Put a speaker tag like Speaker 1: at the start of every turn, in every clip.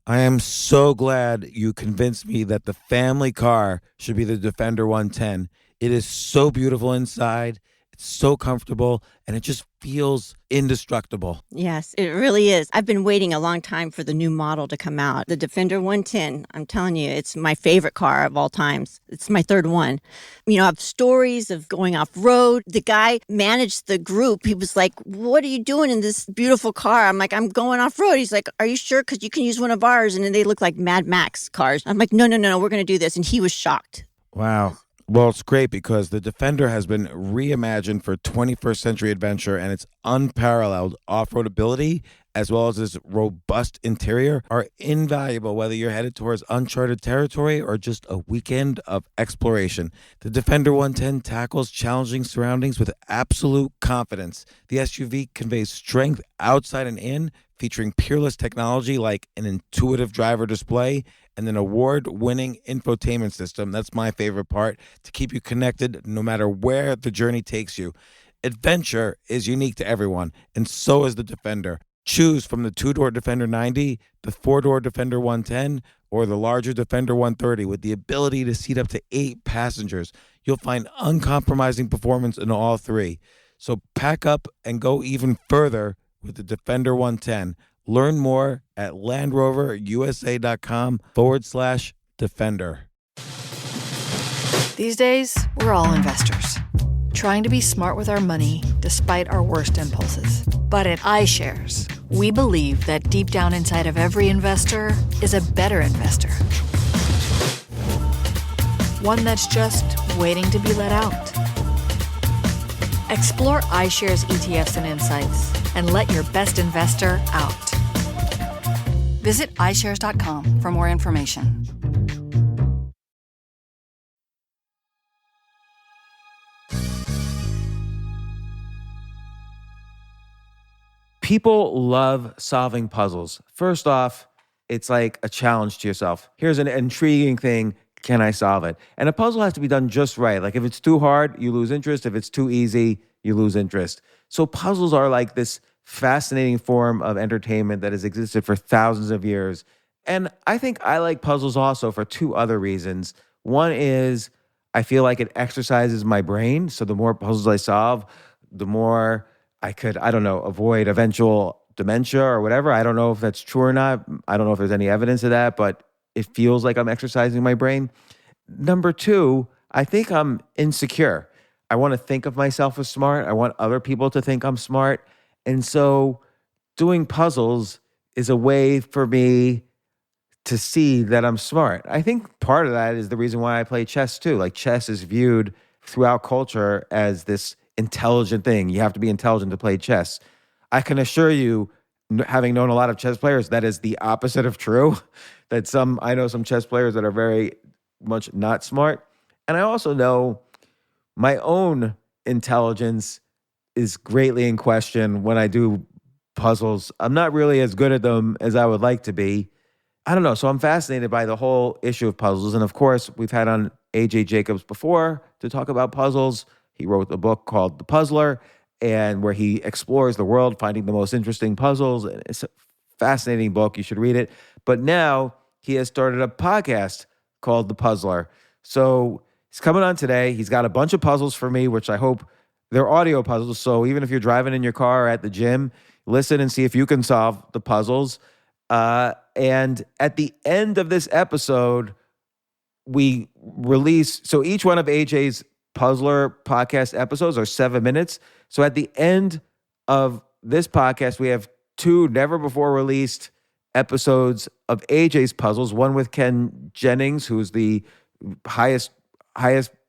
Speaker 1: I am so glad you convinced me that the family car should be the Defender 110. It is so beautiful inside, it's so comfortable, and it just feels indestructible.
Speaker 2: Yes, it really is. I've been waiting a long time for the new model to come out. The Defender 110, I'm telling you, it's my favorite car of all times. It's my third one. You know, I have stories of going off road. The guy managed the group. He was like, "What are you doing in this beautiful car?" I'm like, "I'm going off road." He's like, "Are you sure? Because you can use one of ours." And then they look like Mad Max cars. I'm like, "No, no, no, no, we're going to do this." And he was shocked.
Speaker 1: Wow. Well, it's great because the Defender has been reimagined for 21st century adventure, and its unparalleled off-road ability as well as its robust interior are invaluable whether you're headed towards uncharted territory or just a weekend of exploration. The Defender 110 tackles challenging surroundings with absolute confidence. The SUV conveys strength outside and in, featuring peerless technology like an intuitive driver display and an award-winning infotainment system. That's my favorite part, to keep you connected no matter where the journey takes you. Adventure is unique to everyone, and so is the Defender. Choose from the two-door Defender 90, the four-door Defender 110, or the larger Defender 130 with the ability to seat up to 8 passengers. You'll find uncompromising performance in all three. So pack up and go even further with the Defender 110. Learn more at LandRoverUSA.com/Defender.
Speaker 3: These days, we're all investors, trying to be smart with our money despite our worst impulses. But at iShares, we believe that deep down inside of every investor is a better investor. One that's just waiting to be let out. Explore iShares ETFs and insights and let your best investor out. Visit iShares.com for more information.
Speaker 1: People love solving puzzles. First off, it's like a challenge to yourself. Here's an intriguing thing. Can I solve it? And a puzzle has to be done just right. Like if it's too hard, you lose interest. If it's too easy, you lose interest. So puzzles are like this fascinating form of entertainment that has existed for thousands of years. And I think I like puzzles also for two other reasons. One is I feel like it exercises my brain. So the more puzzles I solve, the more I could, I don't know, avoid eventual dementia or whatever. I don't know if that's true or not. I don't know if there's any evidence of that, but it feels like I'm exercising my brain. Number two, I think I'm insecure. I want to think of myself as smart. I want other people to think I'm smart. And so doing puzzles is a way for me to see that I'm smart. I think part of that is the reason why I play chess too. Like chess is viewed throughout culture as this intelligent thing. You have to be intelligent to play chess. I can assure you, having known a lot of chess players, that is the opposite of true. That I know some chess players that are very much not smart. And I also know my own intelligence is greatly in question when I do puzzles. I'm not really as good at them as I would like to be. I don't know. So I'm fascinated by the whole issue of puzzles. And of course, we've had on A.J. Jacobs before to talk about puzzles. He wrote a book called The Puzzler, and where he explores the world, finding the most interesting puzzles. It's a fascinating book. You should read it. But now he has started a podcast called The Puzzler. So he's coming on today. He's got a bunch of puzzles for me, which I hope they're audio puzzles. So even if you're driving in your car or at the gym, listen and see if you can solve the puzzles. And at the end of this episode, we release, so each one of AJ's Puzzler podcast episodes are 7 minutes. So at the end of this podcast, we have 2 never before released episodes of AJ's puzzles, one with Ken Jennings, who's the highest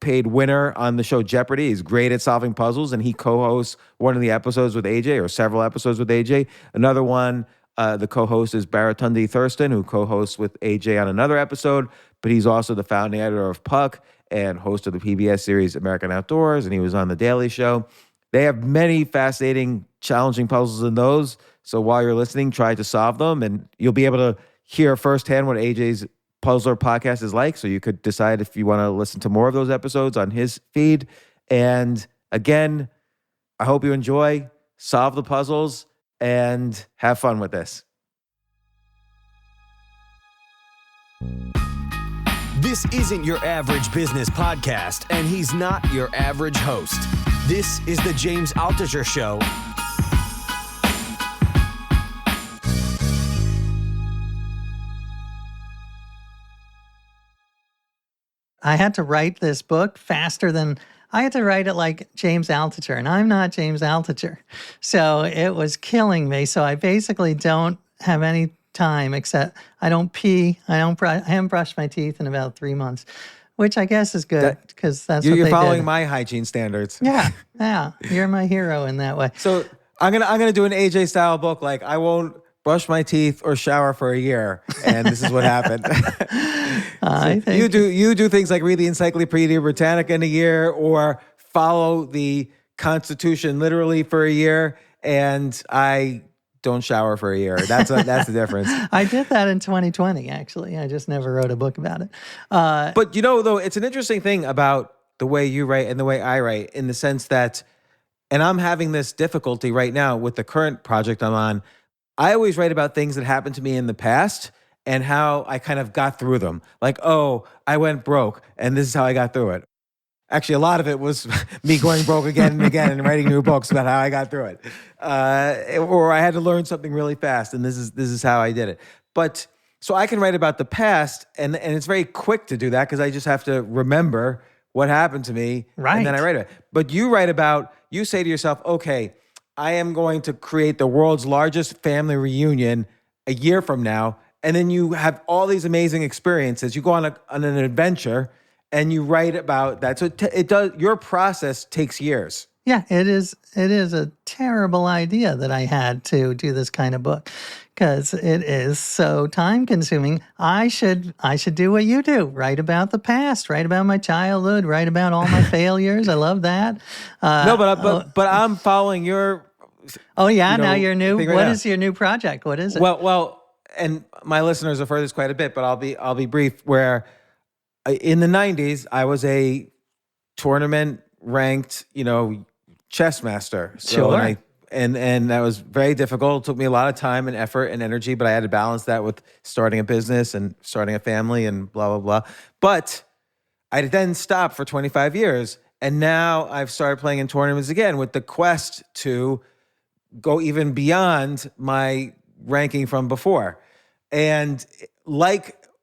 Speaker 1: paid winner on the show Jeopardy. He's great at solving puzzles, and he co-hosts one of the episodes with AJ, or several episodes with AJ. Another one, the co-host is Baratundi Thurston, who co-hosts with AJ on another episode, but he's also the founding editor of Puck and host of the PBS series American Outdoors, and he was on The Daily Show. They have many fascinating, challenging puzzles in those. So while you're listening, try to solve them, and you'll be able to hear firsthand what AJ's Puzzler podcast is like. So you could decide if you want to listen to more of those episodes on his feed. And again, I hope you enjoy, solve the puzzles, and have fun with this.
Speaker 4: This isn't your average business podcast, and he's not your average host. This is the James Altucher Show.
Speaker 5: I had to write this book faster than I had to write it like James Altucher, and I'm not James Altucher. So it was killing me. So I basically don't have any time except I don't pee. I haven't brushed my teeth in about 3 months, which I guess is good because that's what
Speaker 1: You're
Speaker 5: they
Speaker 1: following
Speaker 5: did.
Speaker 1: my hygiene standards.
Speaker 5: Yeah. You're my hero in that way.
Speaker 1: So I'm gonna do an AJ style book. Like, I won't brush my teeth or shower for a year, and this is what happened.
Speaker 5: I think
Speaker 1: you do things like read the Encyclopedia Britannica in a year, or follow the Constitution literally for a year, and I don't shower for a year. That's the difference.
Speaker 5: I did that in 2020. Actually, I just never wrote a book about it.
Speaker 1: But though, it's an interesting thing about the way you write and the way I write, in the sense that, and I'm having this difficulty right now with the current project I'm on. I always write about things that happened to me in the past and how I kind of got through them. Like, oh, I went broke, and this is how I got through it. Actually, a lot of it was me going broke again and again and writing new books about how I got through it. Or I had to learn something really fast, and this is how I did it. But so I can write about the past, and it's very quick to do that because I just have to remember what happened to me,
Speaker 5: right,
Speaker 1: and then I write it. But you say to yourself, okay, I am going to create the world's largest family reunion a year from now, and then you have all these amazing experiences. You go on an adventure, and you write about that. So it does. Your process takes years.
Speaker 5: Yeah, it is a terrible idea that I had to do this kind of book because it is so time consuming. I should do what you do. Write about the past, write about my childhood, write about all my failures. I love that.
Speaker 1: But I'm following your.
Speaker 5: Oh yeah, now you're new.
Speaker 1: Right
Speaker 5: What
Speaker 1: now.
Speaker 5: is your new project? What is it?
Speaker 1: Well, and my listeners have heard this quite a bit, but I'll be brief. Where in the 90s, I was a tournament ranked, chess master. So,
Speaker 5: sure.
Speaker 1: And that was very difficult. It took me a lot of time and effort and energy, but I had to balance that with starting a business and starting a family and blah, blah, blah. But I then stopped for 25 years. And now I've started playing in tournaments again with the quest to go even beyond my ranking from before. And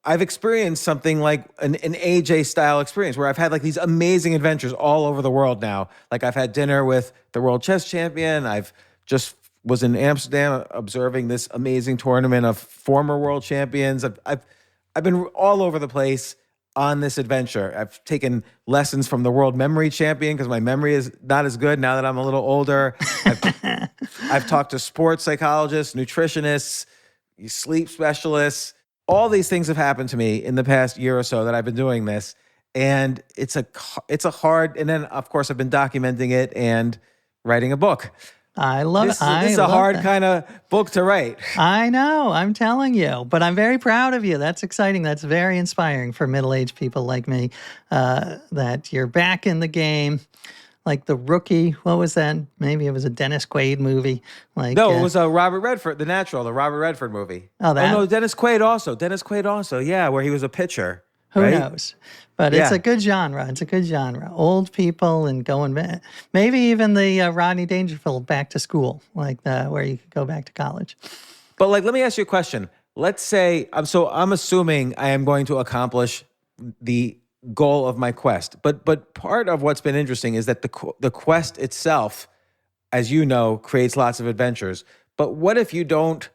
Speaker 1: I've experienced something like an AJ style experience where I've had like these amazing adventures all over the world now. Like, I've had dinner with the world chess champion. I've just was in Amsterdam observing this amazing tournament of former world champions. I've been all over the place on this adventure. I've taken lessons from the world memory champion because my memory is not as good now that I'm a little older. I've talked to sports psychologists, nutritionists, sleep specialists. All these things have happened to me in the past year or so that I've been doing this. And it's a hard, and then of course I've been documenting it and writing a book.
Speaker 5: I love it.
Speaker 1: This is a hard kind of book to write.
Speaker 5: I know, I'm telling you, but I'm very proud of you. That's exciting. That's very inspiring for middle-aged people like me, that you're back in the game. Like The Rookie, what was that? Maybe it was a Dennis Quaid movie. It
Speaker 1: was a Robert Redford, The Natural, the Robert Redford movie.
Speaker 5: Oh, no,
Speaker 1: Dennis Quaid also, yeah, where he was a pitcher.
Speaker 5: Who
Speaker 1: right?
Speaker 5: knows? But it's a good genre. It's a good genre. Old people and going back. Maybe even the Rodney Dangerfield Back to School, where you could go back to college.
Speaker 1: But let me ask you a question. Let's say, I'm assuming I am going to accomplish the goal of my quest. But part of what's been interesting is that the quest itself, as you know, creates lots of adventures. But what if you don't?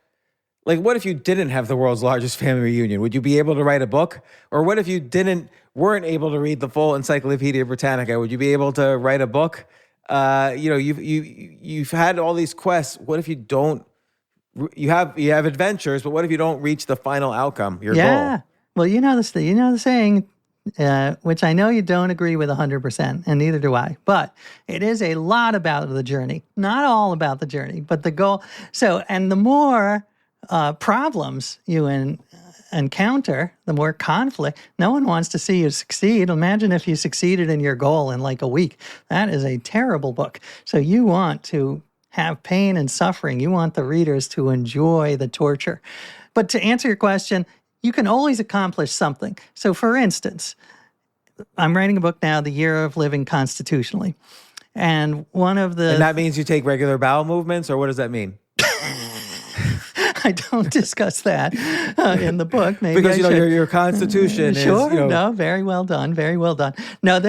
Speaker 1: What if you didn't have the world's largest family reunion? Would you be able to write a book? Or what if you weren't able to read the full Encyclopedia Britannica? Would you be able to write a book? You've had all these quests. What if you don't? You have adventures, but what if you don't reach the final outcome, your goal?
Speaker 5: Well, you know the saying, which I know you don't agree with 100%, and neither do I. But it is a lot about the journey, not all about the journey, but the goal. So, and the more problems you encounter, the more conflict. No one wants to see you succeed. Imagine if you succeeded in your goal in like a week. That is a terrible book. So you want to have pain and suffering. You want the readers to enjoy the torture. But to answer your question, you can always accomplish something. So, for instance, I'm writing a book now, The Year of Living Constitutionally. And
Speaker 1: And that means you take regular bowel movements, or what does that mean?
Speaker 5: I don't discuss that in the book. Maybe
Speaker 1: Because,
Speaker 5: I should.
Speaker 1: your constitution
Speaker 5: Sure.
Speaker 1: is,
Speaker 5: No, very well done. Very well done. No,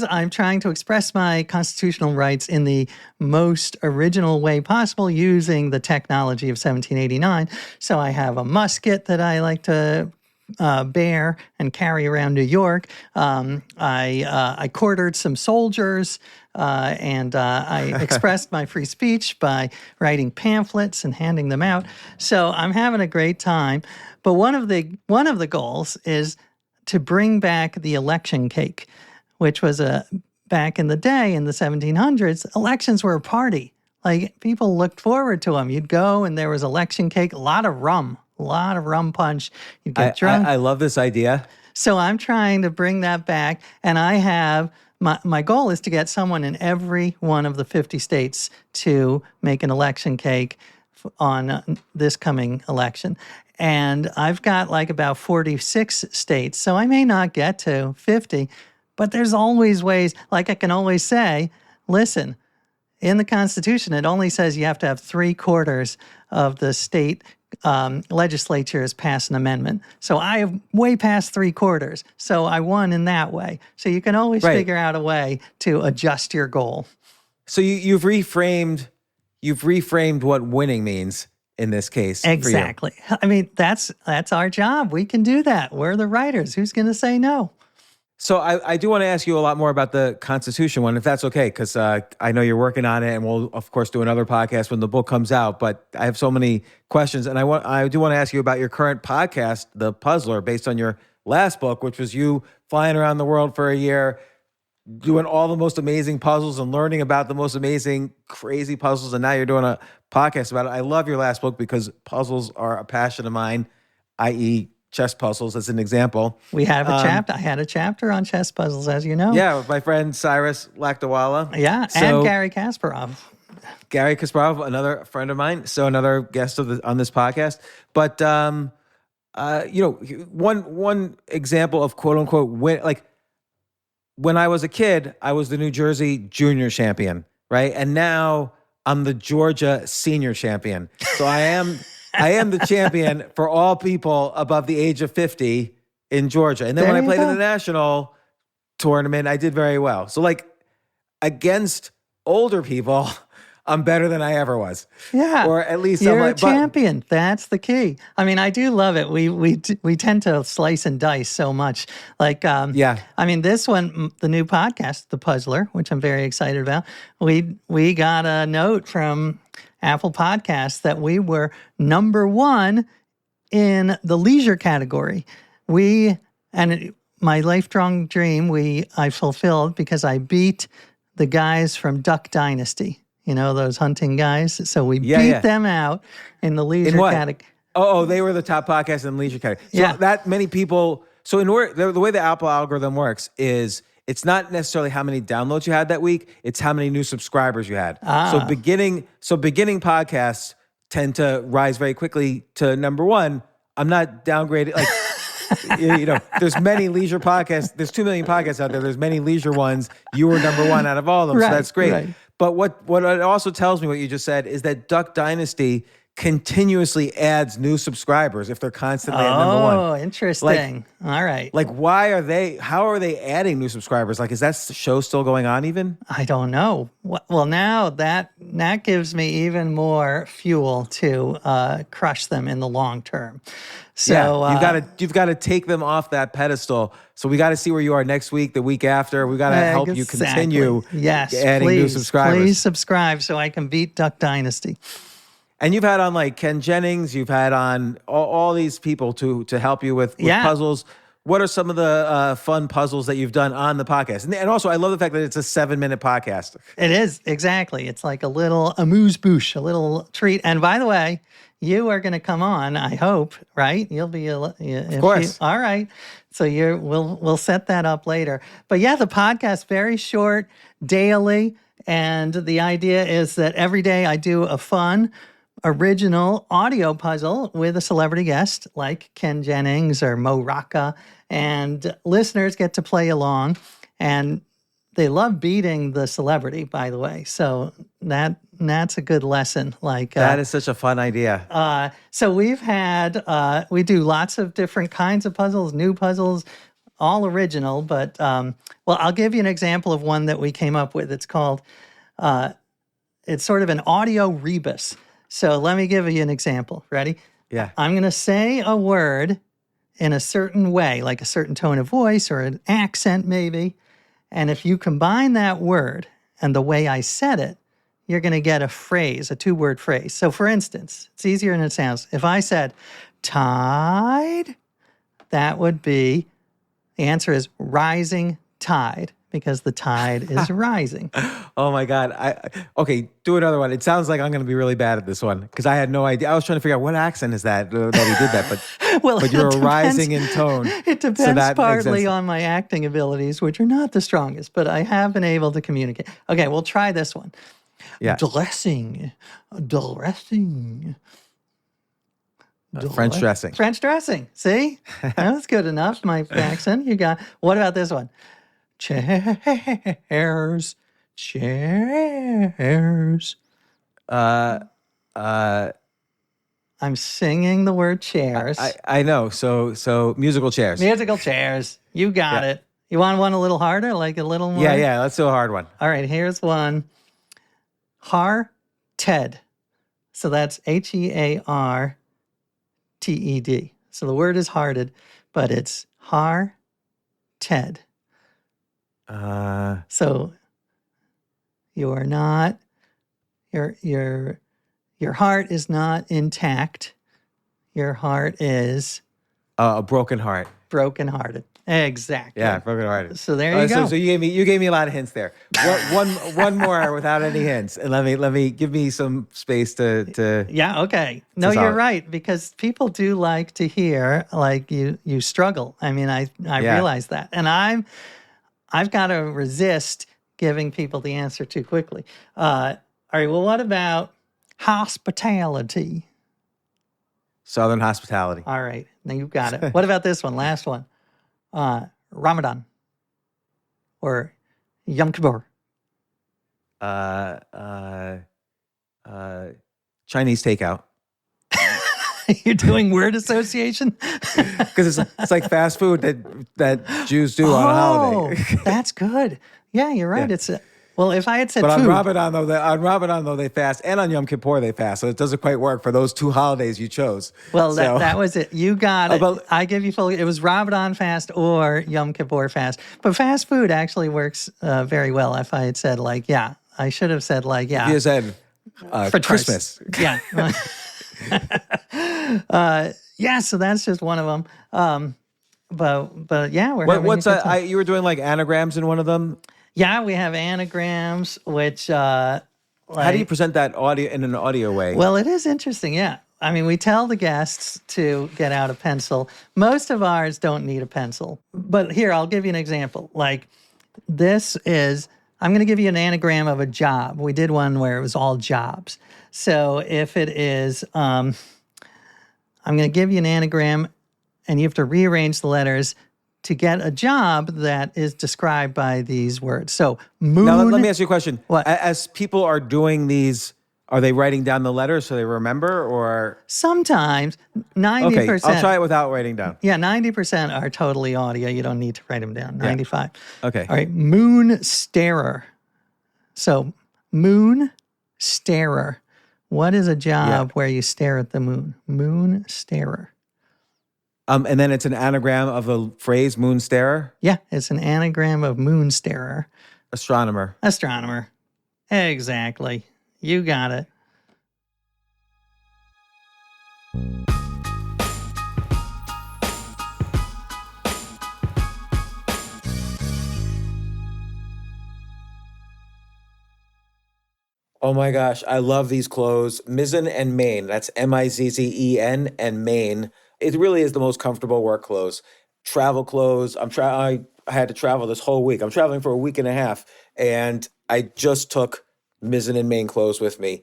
Speaker 5: I'm trying to express my constitutional rights in the most original way possible using the technology of 1789. So I have a musket that I like to bear and carry around New York. I quartered some soldiers, and I expressed my free speech by writing pamphlets and handing them out. So I'm having a great time. But one of the goals is to bring back the election cake, which was back in the day in the 1700s. Elections were a party. Like, people looked forward to them. You'd go and there was election cake, a lot of rum punch. You'd get drunk.
Speaker 1: I love this idea.
Speaker 5: So I'm trying to bring that back, and I have my goal is to get someone in every one of the 50 states to make an election cake on this coming election. And I've got like about 46 states, so I may not get to 50, but there's always ways. Like, I can always say, listen, in the Constitution, it only says you have to have 3/4 of the state legislatures pass an amendment. So I have way past 3/4. So I won in that way. So you can always figure out a way to adjust your goal.
Speaker 1: So you've reframed what winning means in this case.
Speaker 5: Exactly. I mean, that's our job. We can do that. We're the writers. Who's going to say no?
Speaker 1: So I do want to ask you a lot more about the Constitution one, if that's okay, because I know you're working on it, and we'll, of course, do another podcast when the book comes out. But I have so many questions, and I do want to ask you about your current podcast, The Puzzler, based on your last book, which was you flying around the world for a year, doing all the most amazing puzzles and learning about the most amazing, crazy puzzles, and now you're doing a podcast about it. I love your last book because puzzles are a passion of mine, i.e., chess puzzles, as an example.
Speaker 5: We have a chapter. I had a chapter on chess puzzles, as you know.
Speaker 1: Yeah, with my friend Cyrus Lakdawala.
Speaker 5: Yeah, and Gary Kasparov.
Speaker 1: Gary Kasparov, another friend of mine, so another guest on this podcast. But one example of quote unquote win, like when I was a kid, I was the New Jersey junior champion, right? And now I'm the Georgia senior champion. So I am the champion for all people above the age of 50 in Georgia. And then when I played in the national tournament, I did very well. So like against older people, I'm better than I ever was.
Speaker 5: Yeah.
Speaker 1: Or at least
Speaker 5: you're a champion. That's the key. I mean, I do love it. We tend to slice and dice so much. Like, I mean, this one, the new podcast, The Puzzler, which I'm very excited about, we got a note from Apple Podcasts that we were number 1 in the leisure category. My lifelong dream, I fulfilled because I beat the guys from Duck Dynasty. You know, those hunting guys. So we beat them out in the leisure category.
Speaker 1: Oh, they were the top podcast in the leisure category. So that many people. So the way the Apple algorithm works is it's not necessarily how many downloads you had that week. It's how many new subscribers you had. So beginning podcasts tend to rise very quickly to number 1. I'm not downgraded. Like, there's many leisure podcasts. There's 2 million podcasts out there. There's many leisure ones. You were number 1 out of all of them. So that's great. Right. But what it also tells me, what you just said, is that Duck Dynasty continuously adds new subscribers if they're constantly at number 1.
Speaker 5: Oh, interesting. All right.
Speaker 1: Like, how are they adding new subscribers? Like, is that show still going on even?
Speaker 5: I don't know. Well, now that gives me even more fuel to crush them in the long term. So
Speaker 1: you've got to take them off that pedestal. So we got to see where you are next week, the week after. We got to help you continue adding new subscribers.
Speaker 5: Please subscribe so I can beat Duck Dynasty.
Speaker 1: And you've had on like Ken Jennings, you've had on all these people to help you with puzzles. What are some of the fun puzzles that you've done on the podcast? And also, I love the fact that it's a 7-minute podcast.
Speaker 5: It is, exactly. It's like a little amuse-bouche, a little treat. And by the way, you are going to come on, I hope, right? You'll be of
Speaker 1: course.
Speaker 5: All right. So we'll set that up later. But yeah, the podcast, very short, daily. And the idea is that every day I do a fun original audio puzzle with a celebrity guest like Ken Jennings or Mo Rocca, and listeners get to play along, and they love beating the celebrity, by the way. So that's a good lesson. Like
Speaker 1: That is such a fun idea.
Speaker 5: so we've had we do lots of different kinds of puzzles, new puzzles, all original. But well, I'll give you an example of one that we came up with. It's called it's sort of an audio rebus. So let me give you an example. Ready?
Speaker 1: Yeah.
Speaker 5: I'm going to say a word in a certain way, like a certain tone of voice or an accent maybe. And if you combine that word and the way I said it, you're going to get a phrase, a two-word phrase. So for instance, it's easier than it sounds. If I said tide, that would be, the answer is rising tide, because the tide is rising.
Speaker 1: Oh my God. Okay, do another one. It sounds like I'm going to be really bad at this one because I had no idea. I was trying to figure out what accent is that he did that, but
Speaker 5: Well,
Speaker 1: but you're
Speaker 5: it
Speaker 1: rising in tone.
Speaker 5: It
Speaker 1: So
Speaker 5: depends
Speaker 1: that makes
Speaker 5: partly
Speaker 1: sense.
Speaker 5: on my acting abilities, which are not the strongest, but I have been able to communicate. Okay, we'll try this one.
Speaker 1: Yeah.
Speaker 5: Dressing.
Speaker 1: French dressing.
Speaker 5: French dressing. See? That's good enough. My accent. You got. What about this one? Chairs.
Speaker 1: Uh,
Speaker 5: I'm singing the word chairs.
Speaker 1: I know. So musical chairs.
Speaker 5: Musical chairs. You got
Speaker 1: Yeah.
Speaker 5: it. You want one a little harder, like a little more?
Speaker 1: Yeah. Let's do a hard one.
Speaker 5: All right, here's one. Hearted. So that's Hearted. So the word is hearted, but it's hearted. So you're not, your heart is not intact. Your heart is
Speaker 1: A broken heart.
Speaker 5: brokenhearted. Exactly.
Speaker 1: Yeah, broken hearted.
Speaker 5: So there you go.
Speaker 1: So you gave me a lot of hints there. One more without any hints, and let me give me some space to.
Speaker 5: Yeah, okay. No,
Speaker 1: solve
Speaker 5: you're
Speaker 1: it.
Speaker 5: right, because people do like to hear like you struggle. I mean, I realize that. And I've got to resist giving people the answer too quickly. All right, well, what about hospitality?
Speaker 1: Southern hospitality.
Speaker 5: All right, now you got it. What about this one? Last one. Ramadan or Yom Kippur.
Speaker 1: Chinese takeout.
Speaker 5: You're doing word association?
Speaker 1: Because it's like fast food that Jews do on a holiday.
Speaker 5: That's good. Yeah, you're right.
Speaker 1: Yeah.
Speaker 5: It's well, if I had said
Speaker 1: But on
Speaker 5: food,
Speaker 1: Ramadan though they fast, and on Yom Kippur they fast, so it doesn't quite work for those two holidays you chose.
Speaker 5: well,
Speaker 1: So-
Speaker 5: that was it. You got it.
Speaker 1: But-
Speaker 5: I give you full. It was Ramadan fast or Yom Kippur fast. But fast food actually works very well. If I had said like, yeah, I should have said like, yeah,
Speaker 1: You said
Speaker 5: for
Speaker 1: Christmas.
Speaker 5: Yeah. Yeah. So that's just one of them. But yeah, we're having
Speaker 1: What's
Speaker 5: a good time.
Speaker 1: you were doing like anagrams in one of them?
Speaker 5: Yeah, we have anagrams, which
Speaker 1: How do you present that audio in an audio way?
Speaker 5: well, it is interesting. Yeah. I mean, we tell the guests to get out a pencil. Most of ours don't need a pencil. But here, I'll give you an example. Like this is, I'm going to give you an anagram of a job. We did one where it was all jobs. So if it is, I'm going to give you an anagram and you have to rearrange the letters to get a job that is described by these words. So moon.
Speaker 1: Now let me ask you a question.
Speaker 5: What?
Speaker 1: As people are doing these, are they writing down the letters so they remember, or
Speaker 5: Sometimes 90%.
Speaker 1: okay? I'll try it without writing down.
Speaker 5: Yeah, 90% are totally audio. You don't need to write them down. 95.
Speaker 1: Okay.
Speaker 5: All right, moon starer. So, moon starer. What is a job where you stare at the moon? Moon starer.
Speaker 1: And then it's an anagram of the phrase moon starer,
Speaker 5: Yeah, it's an anagram of moon starer.
Speaker 1: astronomer.
Speaker 5: Astronomer. Exactly. You got it.
Speaker 1: Oh my gosh, I love these clothes. Mizzen and Main. That's Mizzen and Main. It really is the most comfortable work clothes. Travel clothes. I had to travel this whole week. I'm traveling for a week and a half, and I just took Mizzen and Main clothes with me.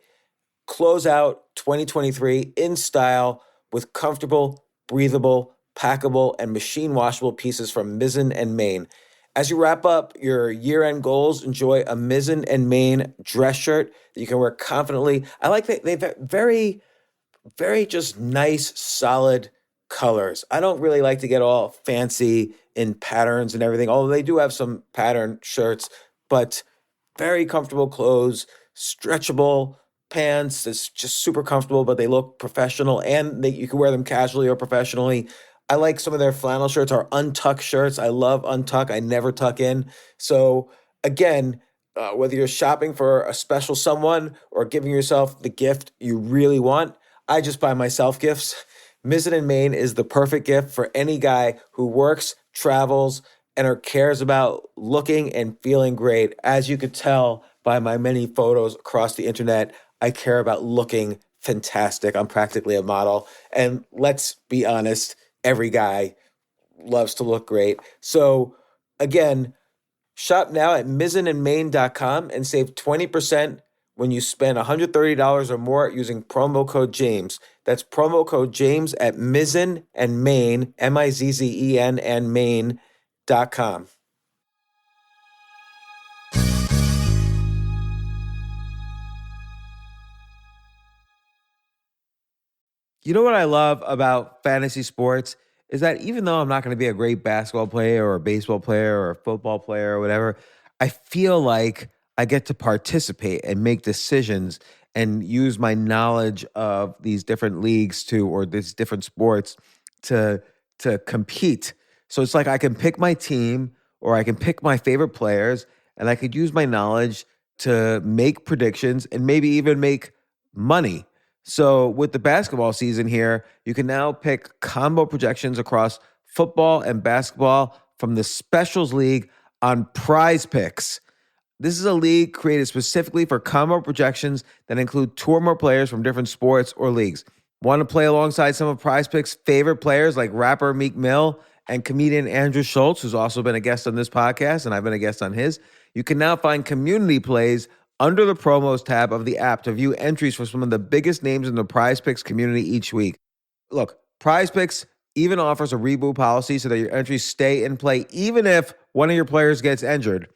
Speaker 1: Close out 2023 in style with comfortable, breathable, packable, and machine washable pieces from Mizzen and Main. As you wrap up your year-end goals, enjoy a Mizzen and Main dress shirt that you can wear confidently. I like that they've very, very just nice, solid colors. I don't really like to get all fancy in patterns and everything, although they do have some pattern shirts, but very comfortable clothes, stretchable pants. It's just super comfortable, but they look professional and you can wear them casually or professionally. I like some of their flannel shirts or untuck shirts. I love untuck. I never tuck in. So again, whether you're shopping for a special someone or giving yourself the gift you really want, I just buy myself gifts. Mizzen and Main is the perfect gift for any guy who works, travels, and or cares about looking and feeling great. As you could tell by my many photos across the internet, I care about looking fantastic. I'm practically a model. And let's be honest, every guy loves to look great. So again, shop now at mizzenandmain.com and save 20% when you spend $130 or more using promo code James. That's promo code James at Mizzen and Main, Mizzen and Main.com. You know what I love about fantasy sports is that even though I'm not going to be a great basketball player or a baseball player or a football player or whatever, I feel like I get to participate and make decisions and use my knowledge of these different leagues or these different sports to compete. So it's like I can pick my team or I can pick my favorite players and I could use my knowledge to make predictions and maybe even make money. So with the basketball season here, you can now pick combo projections across football and basketball from the Specials League on Prize Picks. This is a league created specifically for combo projections that include two or more players from different sports or leagues. Want to play alongside some of Prize Picks' favorite players like rapper Meek Mill and comedian Andrew Schultz, who's also been a guest on this podcast, and I've been a guest on his? You can now find community plays under the promos tab of the app to view entries for some of the biggest names in the Prize Picks community each week. Look, Prize Picks even offers a reboot policy so that your entries stay in play even if one of your players gets injured.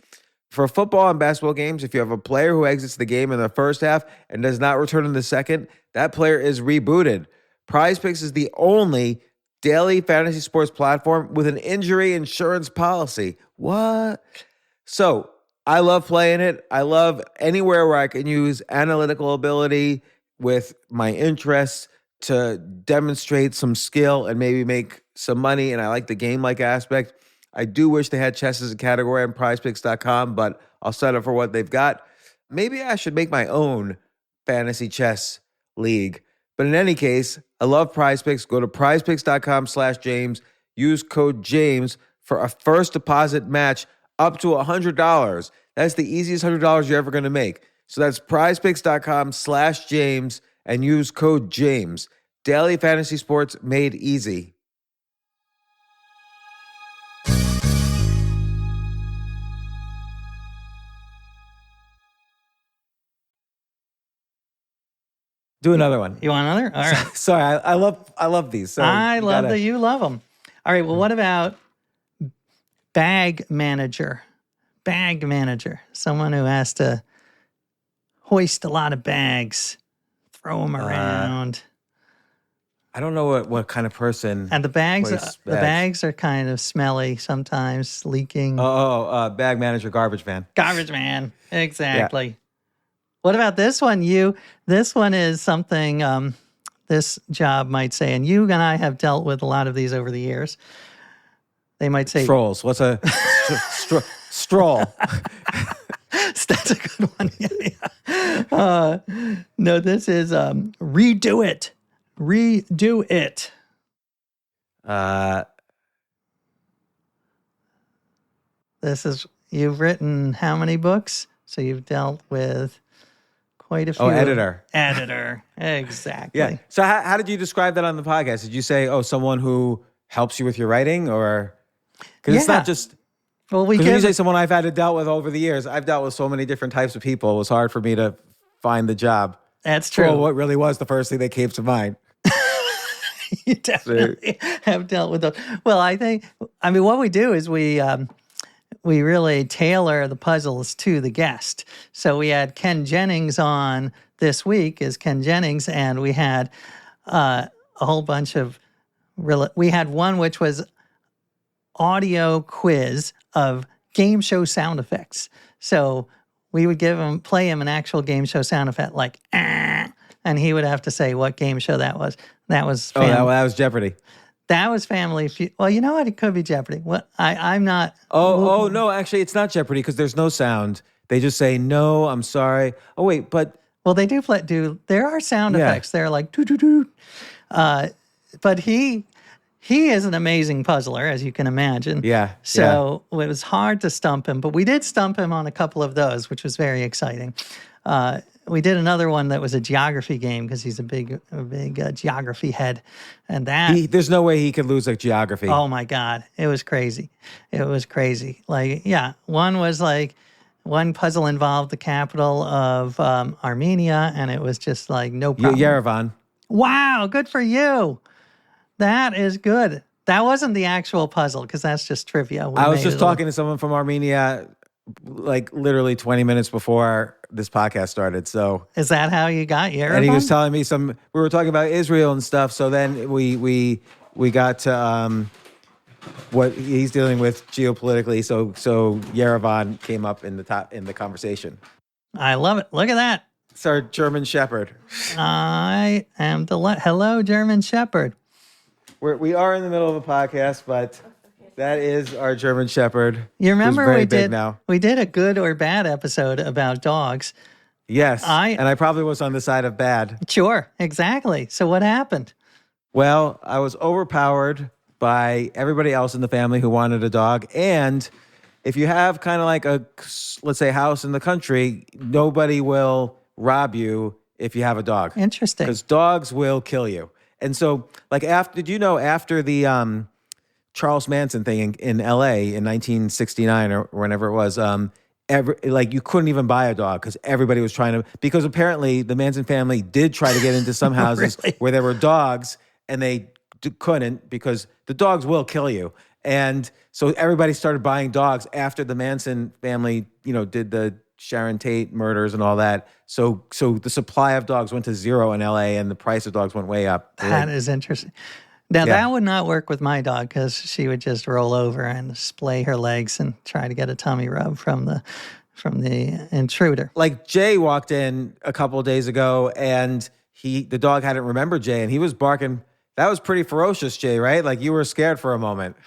Speaker 1: For football and basketball games, if you have a player who exits the game in the first half and does not return in the second, that player is rebooted. Prize Picks is the only daily fantasy sports platform with an injury insurance policy. What? So I love playing it. I love anywhere where I can use analytical ability with my interests to demonstrate some skill and maybe make some money. And I like the game-like aspect. I do wish they had chess as a category on prizepicks.com, but I'll settle for what they've got. Maybe I should make my own fantasy chess league. But in any case, I love Prize Picks. Go to prizepicks.com/James. Use code James for a first deposit match up to $100. That's the easiest $100 you're ever going to make. So that's prizepicks.com/James and use code James. Daily fantasy sports made easy. Do another one.
Speaker 5: You want another? All right.
Speaker 1: Sorry, I love these. So
Speaker 5: I love that you love them. All right. Well, what about bag manager? Bag manager, someone who has to hoist a lot of bags, throw them around.
Speaker 1: I don't know what kind of person.
Speaker 5: And the bags are kind of smelly sometimes, leaking.
Speaker 1: Bag manager, garbage man.
Speaker 5: Garbage man, exactly. Yeah. What about this one? This one is something this job might say, and you and I have dealt with a lot of these over the years. They might say
Speaker 1: trolls. What's a stroll?
Speaker 5: That's a good one. Yeah. No, this is redo it. Redo it. This is, you've written how many books? So you've dealt with quite a few.
Speaker 1: Oh, editor.
Speaker 5: Editor. Exactly.
Speaker 1: Yeah. So how did you describe that on the podcast? Did you say, someone who helps you with your writing, or because it's not just. Well, when you say someone I've had to deal with over the years, I've dealt with so many different types of people. It was hard for me to find the job.
Speaker 5: That's true.
Speaker 1: Well, what really was the first thing that came to mind?
Speaker 5: You definitely have dealt with those. Well, I mean, what we do is we really tailor the puzzles to the guest. So we had Ken Jennings on this week as Ken Jennings, and we had a whole bunch of we had one which was audio quiz of game show sound effects. So we would play him an actual game show sound effect like ah, and he would have to say what game show that was. That was
Speaker 1: that was Jeopardy.
Speaker 5: That was Family Feud. Well, you know what? It could be Jeopardy. What? I'm not.
Speaker 1: Oh no, actually, it's not Jeopardy because there's no sound. They just say no. I'm sorry. Oh wait, but
Speaker 5: well, they do play. There are sound effects. They're like doo doo doo. But he is an amazing puzzler, as you can imagine.
Speaker 1: Yeah.
Speaker 5: So it was hard to stump him, but we did stump him on a couple of those, which was very exciting. We did another one that was a geography game because he's a big geography head, and
Speaker 1: there's no way he could lose like geography.
Speaker 5: Oh my God, it was crazy. It was crazy. Like, yeah, one was like one puzzle involved the capital of Armenia, and it was just like no problem.
Speaker 1: Yerevan.
Speaker 5: Wow, good for you. That is good. That wasn't the actual puzzle because that's just trivia.
Speaker 1: I was just talking to someone from Armenia like literally 20 minutes before this podcast started. So
Speaker 5: is that how you got Yerevan?
Speaker 1: And he was telling me we were talking about Israel and stuff. So then we got to what he's dealing with geopolitically. So Yerevan came up in the conversation.
Speaker 5: I love it. Look at that.
Speaker 1: It's our German Shepherd.
Speaker 5: I am hello, German Shepherd.
Speaker 1: We are in the middle of a podcast, but that is our German Shepherd.
Speaker 5: You remember we did a good or bad episode about dogs.
Speaker 1: Yes, and I probably was on the side of bad.
Speaker 5: Sure, exactly. So what happened?
Speaker 1: Well, I was overpowered by everybody else in the family who wanted a dog. And if you have kind of like let's say, house in the country, nobody will rob you if you have a dog.
Speaker 5: Interesting.
Speaker 1: Because dogs will kill you. And so, like, after the Charles Manson thing in L.A. in 1969 or whenever it was, you couldn't even buy a dog because everybody was trying to, because apparently the Manson family did try to get into some houses
Speaker 5: Really?
Speaker 1: where there were dogs and they couldn't because the dogs will kill you. And so everybody started buying dogs after the Manson family, did the Sharon Tate murders and all that. So the supply of dogs went to zero in LA and the price of dogs went way up.
Speaker 5: That is interesting. Now, that would not work with my dog because she would just roll over and splay her legs and try to get a tummy rub from the intruder.
Speaker 1: Like Jay walked in a couple of days ago and the dog hadn't remembered Jay and he was barking. That was pretty ferocious, Jay, right? Like you were scared for a moment.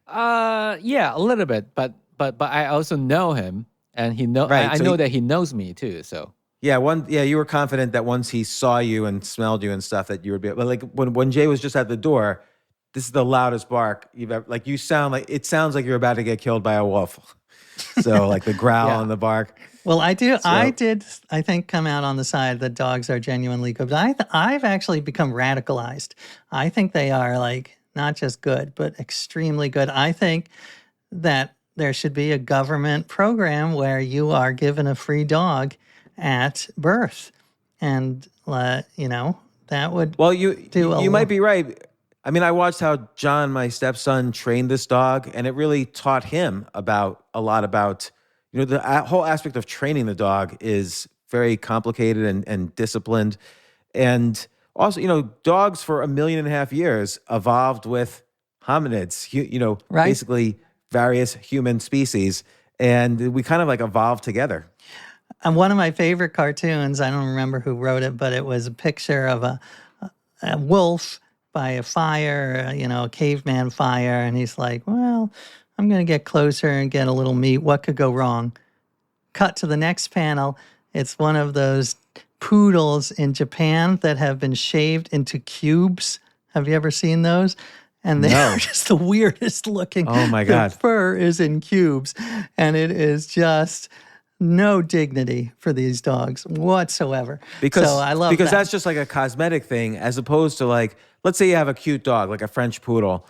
Speaker 6: Yeah, a little bit, but I also know him. And I know that he knows me too. So
Speaker 1: you were confident that once he saw you and smelled you and stuff that you would be. But like when Jay was just at the door, this is the loudest bark you've ever. Like it sounds like you're about to get killed by a wolf. So like the growl and the bark.
Speaker 5: Well, I did. I think come out on the side that dogs are genuinely good. But I've actually become radicalized. I think they are like not just good, but extremely good. I think that there should be a government program where you are given a free dog at birth. And, that would
Speaker 1: you might be right. I mean, I watched how John, my stepson, trained this dog, and it really taught him a lot about, the whole aspect of training the dog is very complicated and disciplined. And also, dogs for 1.5 million years evolved with hominids, basically various human species, and we kind of like evolved together.
Speaker 5: And one of my favorite cartoons, I don't remember who wrote it, but it was a picture of a wolf by a fire, a caveman fire, and he's like, well, I'm going to get closer and get a little meat. What could go wrong? Cut to the next panel. It's one of those poodles in Japan that have been shaved into cubes. Have you ever seen those? And they're just the weirdest looking.
Speaker 1: Oh, my God.
Speaker 5: The fur is in cubes. And it is just no dignity for these dogs whatsoever.
Speaker 1: Because
Speaker 5: that.
Speaker 1: That's just like a cosmetic thing as opposed to like, let's say you have a cute dog, like a French poodle.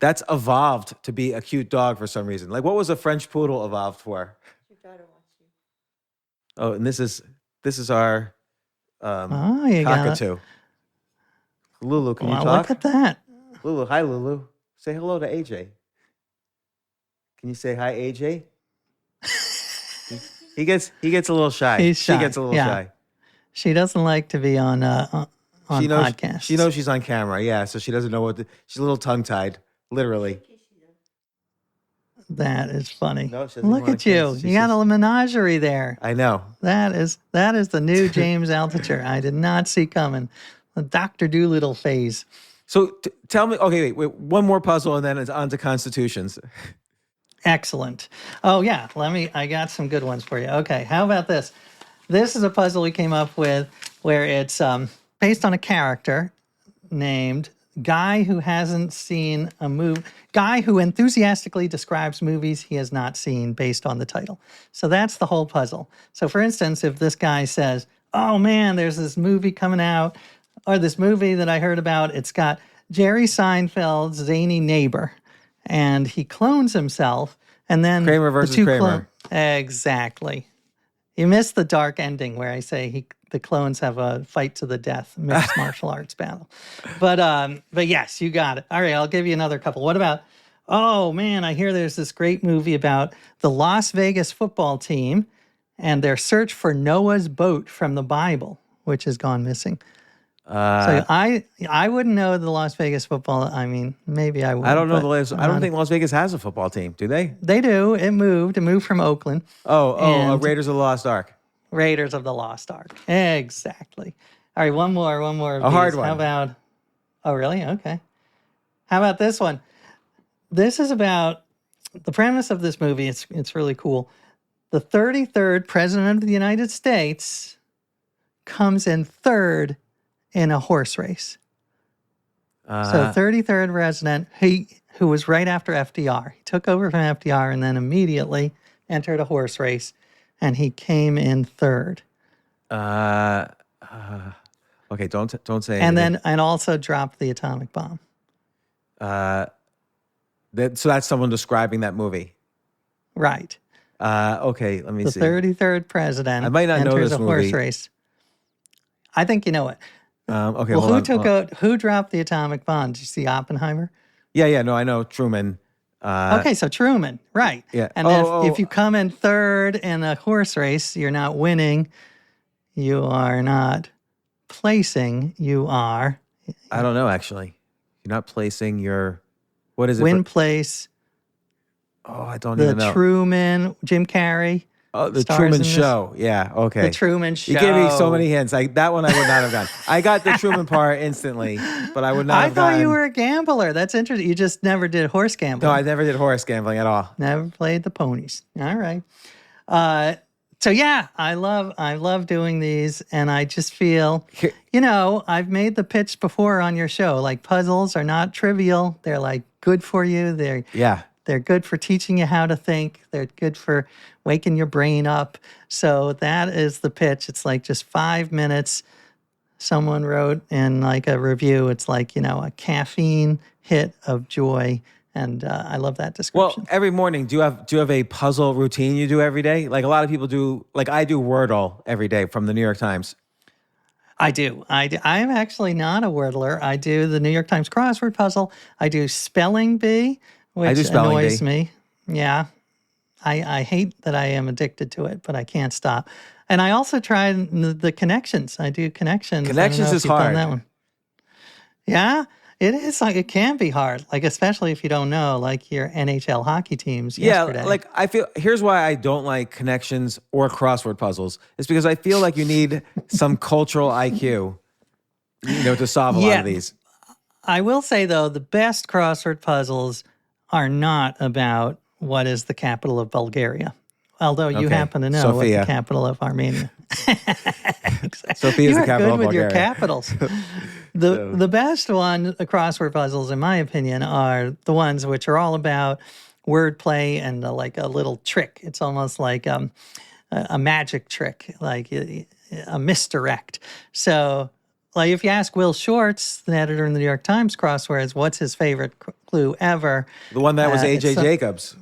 Speaker 1: That's evolved to be a cute dog for some reason. Like what was a French poodle evolved for? Oh, and this is our
Speaker 5: You got it.
Speaker 1: cockatoo. Lulu, can you
Speaker 5: Well,
Speaker 1: talk?
Speaker 5: look at that.
Speaker 1: Lulu, hi, Lulu. Say hello to AJ. Can you say hi, AJ? He gets a little shy.
Speaker 5: He's shy.
Speaker 1: She gets a little shy.
Speaker 5: She doesn't like to be on podcasts.
Speaker 1: She knows she's on camera, yeah, so she doesn't know she's a little tongue-tied, literally.
Speaker 5: That is funny.
Speaker 1: No, she doesn't
Speaker 5: Look
Speaker 1: want
Speaker 5: at
Speaker 1: to
Speaker 5: you. You got a menagerie there.
Speaker 1: I know.
Speaker 5: That is the new James Altucher. I did not see coming. The Dr. Doolittle phase.
Speaker 1: So tell me, okay, wait, one more puzzle and then it's on to constitutions.
Speaker 5: Excellent. Oh, yeah. I got some good ones for you. Okay. How about this? This is a puzzle we came up with where it's based on a character named Guy who hasn't seen a movie, Guy who enthusiastically describes movies he has not seen based on the title. So that's the whole puzzle. So for instance, if this guy says, oh man, there's this movie coming out, or this movie that I heard about, it's got Jerry Seinfeld's zany neighbor, and he clones himself, and then
Speaker 1: Kramer versus Kramer.
Speaker 5: Exactly. You missed the dark ending where I say the clones have a fight to the death, mixed martial arts battle. But yes, you got it. All right, I'll give you another couple. What about, oh man, I hear there's this great movie about the Las Vegas football team and their search for Noah's boat from the Bible, which has gone missing. So I wouldn't know the Las Vegas football. I mean, maybe I would.
Speaker 1: I don't know I don't think Las Vegas has a football team. Do they?
Speaker 5: They do. It moved from Oakland.
Speaker 1: Raiders of the Lost Ark.
Speaker 5: Raiders of the Lost Ark. Exactly. All right, one more.
Speaker 1: A hard one.
Speaker 5: How about? Oh, really? Okay. How about this one? This is about the premise of this movie. It's really cool. The 33rd president of the United States comes in third in a horse race. So 33rd president, who was right after FDR. He took over from FDR and then immediately entered a horse race, and he came in third.
Speaker 1: Okay, don't say anything.
Speaker 5: And also dropped the atomic bomb.
Speaker 1: So that's someone describing that movie.
Speaker 5: Right.
Speaker 1: Okay, let me see.
Speaker 5: The 33rd president
Speaker 1: I might not know
Speaker 5: enters
Speaker 1: this
Speaker 5: a horse
Speaker 1: movie.
Speaker 5: race. I think you know it.
Speaker 1: Okay,
Speaker 5: well, who dropped the atomic bomb? Did you see Oppenheimer?
Speaker 1: Yeah, no, I know Truman.
Speaker 5: Okay, so Truman, right.
Speaker 1: Yeah.
Speaker 5: And if you come in third in a horse race, you're not winning. You are not placing. You are.
Speaker 1: I don't know, actually. You're not placing your, what is it?
Speaker 5: Win place.
Speaker 1: Oh, I don't even know.
Speaker 5: The Truman, Jim Carrey.
Speaker 1: Oh, the Truman Show. Yeah, okay.
Speaker 5: The Truman Show.
Speaker 1: You gave me so many hints. That one I would not have gotten. I got the Truman part instantly, but I would not have gotten.
Speaker 5: I thought you were a gambler. That's interesting. You just never did horse gambling.
Speaker 1: No, I never did horse gambling at all.
Speaker 5: Never played the ponies. All right. So yeah, I love doing these, and I just feel, I've made the pitch before on your show. Like, puzzles are not trivial. They're like good for you. They're good for teaching you how to think. They're good for waking your brain up. So that is the pitch. It's like just 5 minutes. Someone wrote in like a review, it's like, a caffeine hit of joy. And I love that description.
Speaker 1: Well, every morning, do you have a puzzle routine you do every day? Like a lot of people do, like I do Wordle every day from the New York Times.
Speaker 5: I do. I'm actually not a Wordler. I do the New York Times crossword puzzle. I do Spelling Bee, which annoys me. Yeah. I hate that I am addicted to it, but I can't stop. And I also try the connections. I do connections.
Speaker 1: Connections is hard.
Speaker 5: That one. Yeah, it is. Like, it can be hard, like especially if you don't know, like your NHL hockey teams yesterday.
Speaker 1: Yeah, like I feel, here's why I don't like connections or crossword puzzles. It's because I feel like you need some cultural IQ, to solve a lot of these.
Speaker 5: I will say, though, the best crossword puzzles are not about what is the capital of Bulgaria. Although you happen to know what the capital of Armenia. Exactly.
Speaker 1: Sophia is the capital of Bulgaria.
Speaker 5: You're good with your capitals. The best one, the crossword puzzles, in my opinion, are the ones which are all about wordplay and like a little trick. It's almost like a magic trick, like a misdirect. So, like if you ask Will Shortz, the editor in the New York Times crosswords, what's his favorite clue ever?
Speaker 1: The one that was A.J. Jacobs.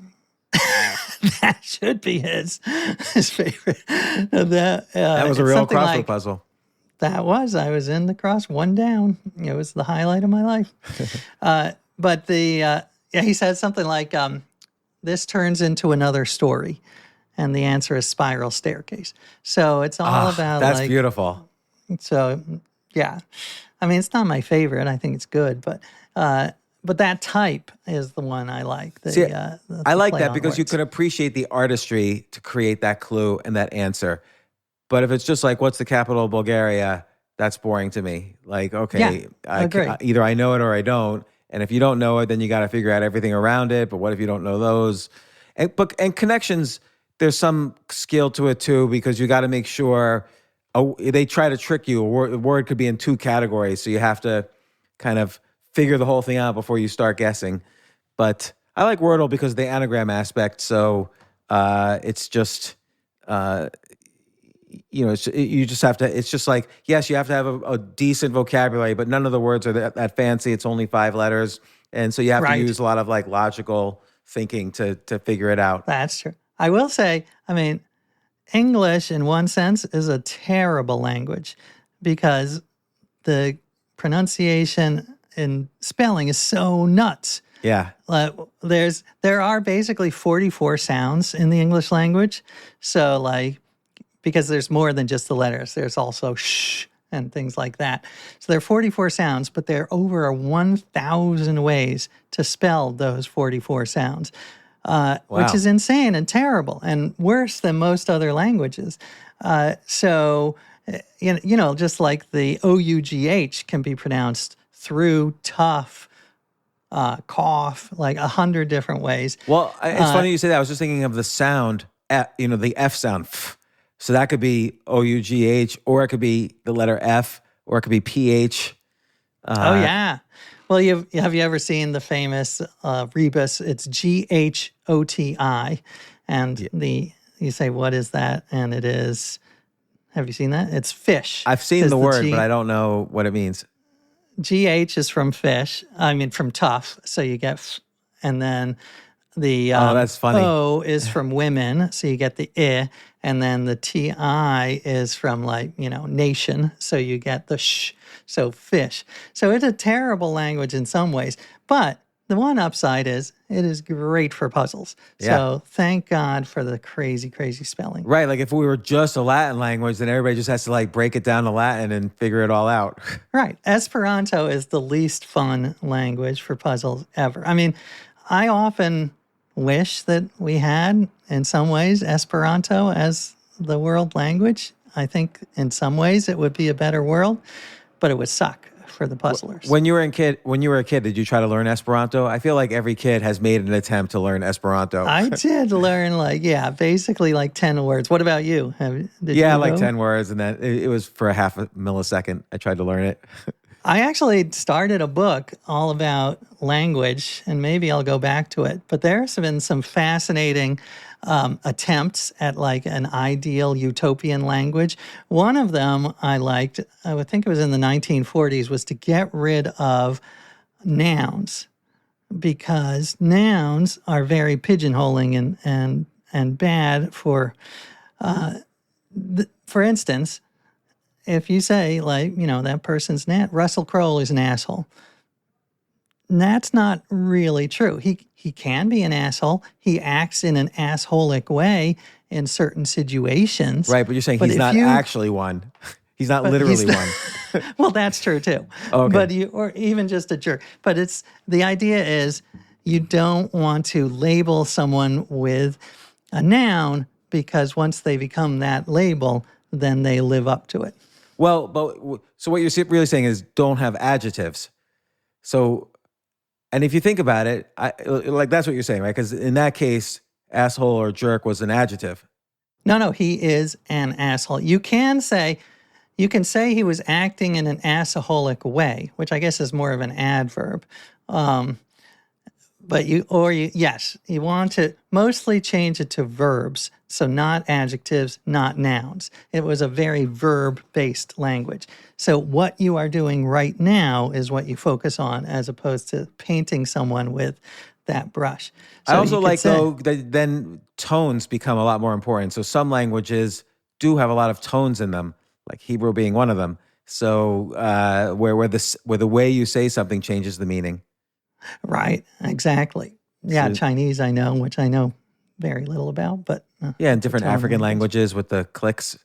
Speaker 5: That should be his favorite. That
Speaker 1: was a real crossword puzzle.
Speaker 5: I was in the cross, one down. It was the highlight of my life. But he said something like, this turns into another story. And the answer is spiral staircase. So it's all about
Speaker 1: that's beautiful.
Speaker 5: So, yeah. I mean, it's not my favorite. I think it's good, but that type is the one I like.
Speaker 1: I like that because you can appreciate the artistry to create that clue and that answer. But if it's just like, what's the capital of Bulgaria? That's boring to me. Like, okay, either I know it or I don't. And if you don't know it, then you got to figure out everything around it. But what if you don't know those? And connections, there's some skill to it too, because you got to make sure they try to trick you. A word could be in two categories. So you have to kind of figure the whole thing out before you start guessing. But I like Wordle because of the anagram aspect. So it's just, you just have to, it's just like, yes, you have to have a decent vocabulary, but none of the words are that fancy. It's only 5 letters. And so you have to use a lot of like logical thinking to figure it out.
Speaker 5: That's true. I will say, I mean, English in one sense is a terrible language because the pronunciation and spelling is so nuts.
Speaker 1: Yeah.
Speaker 5: There are basically 44 sounds in the English language. So like, because there's more than just the letters, there's also sh and things like that. So there are 44 sounds, but there are over 1,000 ways to spell those 44 sounds, which is insane and terrible and worse than most other languages. So, just like the O-U-G-H can be pronounced through, tough, cough, like 100 different ways.
Speaker 1: Well, it's funny you say that. I was just thinking of the sound, the F sound. So that could be O-U-G-H, or it could be the letter F, or it could be P-H.
Speaker 5: Oh, yeah. Well, have you ever seen the famous rebus? It's G-H-O-T-I. And you say, what is that? And it is, have you seen that? It's fish.
Speaker 1: I've seen the word, but I don't know what it means.
Speaker 5: G-H is from fish. I mean, from tough. So you get, and then the
Speaker 1: that's funny.
Speaker 5: O is from women. So you get the I. And then the T-I is from nation. So you get the sh. So fish. So it's a terrible language in some ways. But the one upside is it is great for puzzles.
Speaker 1: Yeah.
Speaker 5: So thank God for the crazy, crazy spelling.
Speaker 1: Right. Like if we were just a Latin language, then everybody just has to break it down to Latin and figure it all out.
Speaker 5: Right. Esperanto is the least fun language for puzzles ever. I mean, I often wish that we had, in some ways, Esperanto as the world language. I think in some ways it would be a better world, but it would suck for the puzzlers.
Speaker 1: When you were a kid, did you try to learn Esperanto? I feel like every kid has made an attempt to learn Esperanto.
Speaker 5: I did learn basically 10 words. What about you? Did you
Speaker 1: 10 words, and then it was for a half a millisecond. I tried to learn it.
Speaker 5: I actually started a book all about language, and maybe I'll go back to it. But there's been some fascinating attempts at an ideal utopian language. One of them I liked, I would think it was in the 1940s, was to get rid of nouns, because nouns are very pigeonholing and bad for instance, if you say, that person's Russell Crowe is an asshole, that's not really true. He can be an asshole. He acts in an assholic way in certain situations.
Speaker 1: Right, but you're saying he's not actually one. He's not literally one.
Speaker 5: Well, that's true too.
Speaker 1: Okay.
Speaker 5: But or even just a jerk. But the idea is you don't want to label someone with a noun, because once they become that label, then they live up to it.
Speaker 1: Well, so what you're really saying is don't have adjectives. So, and if you think about it, that's what you're saying, right? Because in that case, asshole or jerk was an adjective.
Speaker 5: No, he is an asshole. You can say he was acting in an assaholic way, which I guess is more of an adverb. But you want to mostly change it to verbs. So not adjectives, not nouns. It was a very verb-based language. So what you are doing right now is what you focus on, as opposed to painting someone with that brush. So
Speaker 1: I also though, that then tones become a lot more important. So some languages do have a lot of tones in them, like Hebrew being one of them. So where the way you say something changes the meaning.
Speaker 5: Right. Exactly. Yeah.
Speaker 1: So,
Speaker 5: Chinese, I know, which I know very little about, but
Speaker 1: yeah, and
Speaker 5: it's a
Speaker 1: different
Speaker 5: tone
Speaker 1: African
Speaker 5: language.
Speaker 1: languages with the clicks,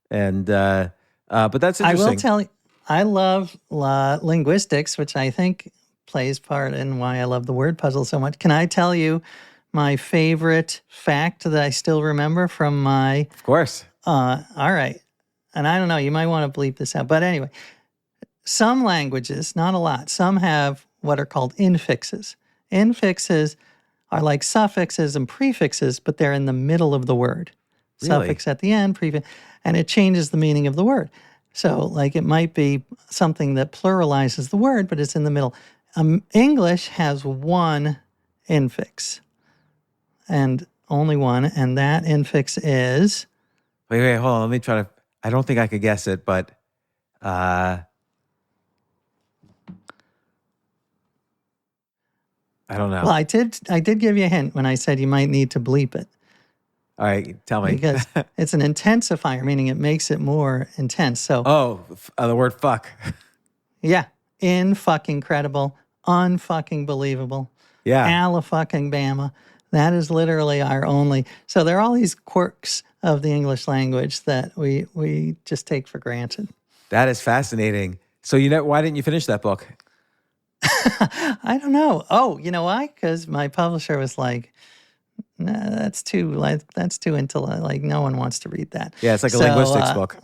Speaker 1: and but that's
Speaker 5: I will
Speaker 1: interesting.
Speaker 5: tell you, I love linguistics, which I think plays part in why I love the word puzzle so much. Can I tell you my favorite fact that I still remember from my?
Speaker 1: Of course.
Speaker 5: All right, and I don't know, you might want to bleep this out, but anyway, some languages, not a lot, some have what are called infixes. Infixes are like suffixes and prefixes, but they're in the middle of the word.
Speaker 1: Really?
Speaker 5: Suffix at the end, prefix, and it changes the meaning of the word. So, like, it might be something that pluralizes the word, but it's in the middle. English has one infix, and only one, and that infix is.
Speaker 1: Wait, hold on. Let me try to. I don't think I could guess it, but I don't know.
Speaker 5: Well, I did give you a hint when I said you might need to bleep it.
Speaker 1: All right, tell me.
Speaker 5: Because it's an intensifier, meaning it makes it more intense. So,
Speaker 1: the word fuck.
Speaker 5: yeah, in fucking credible, unfucking believable,
Speaker 1: Yeah.
Speaker 5: alla fucking bama. That is literally our only. So there are all these quirks of the English language that we just take for granted.
Speaker 1: That is fascinating. So why didn't you finish that book?
Speaker 5: I don't know. Oh, you know why? Because my publisher was like, "Nah, that's too intellect. Like no one wants to read that."
Speaker 1: Yeah, it's like a linguistics book.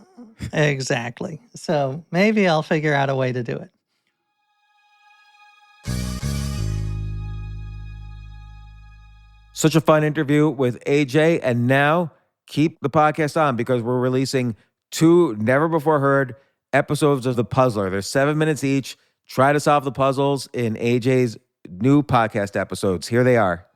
Speaker 5: Exactly. So maybe I'll figure out a way to do it.
Speaker 1: Such a fun interview with AJ. And now keep the podcast on because we're releasing 2 never before heard episodes of The Puzzler. They're 7 minutes each. Try to solve the puzzles in AJ's new podcast episodes. Here they are.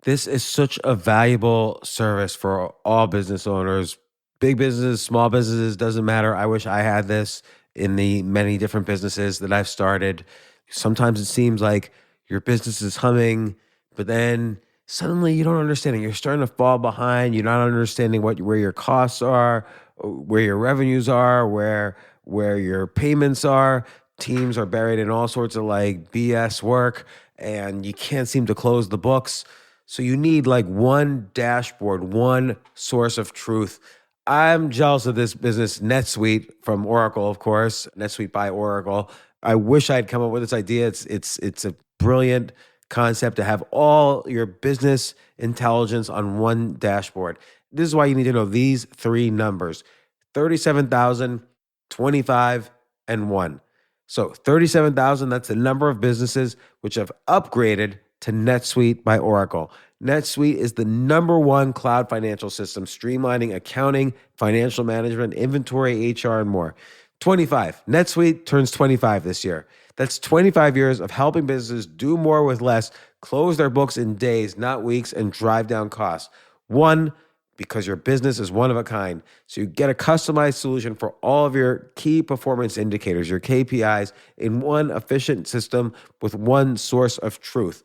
Speaker 1: This is such a valuable service for all business owners, big businesses, small businesses, doesn't matter. I wish I had this in the many different businesses that I've started. Sometimes it seems like your business is humming, but then suddenly you don't understand it. You're starting to fall behind. You're not understanding where your costs are, where your revenues are, where your payments are. Teams are buried in all sorts of like BS work, and you can't seem to close the books. So you need like one dashboard, one source of truth. I'm jealous of this business, NetSuite from Oracle, of course, NetSuite by Oracle. I wish I'd come up with this idea. It's a brilliant concept to have all your business intelligence on one dashboard. This is why you need to know these 3 numbers: 37,000, 25, and 1. So 37,000, that's the number of businesses which have upgraded to NetSuite by Oracle. NetSuite is the #1 cloud financial system, streamlining accounting, financial management, inventory, HR, and more. 25. NetSuite turns 25 this year. That's 25 years of helping businesses do more with less, close their books in days, not weeks, and drive down costs. 1, because your business is one of a kind. So you get a customized solution for all of your key performance indicators, your KPIs, in one efficient system with one source of truth.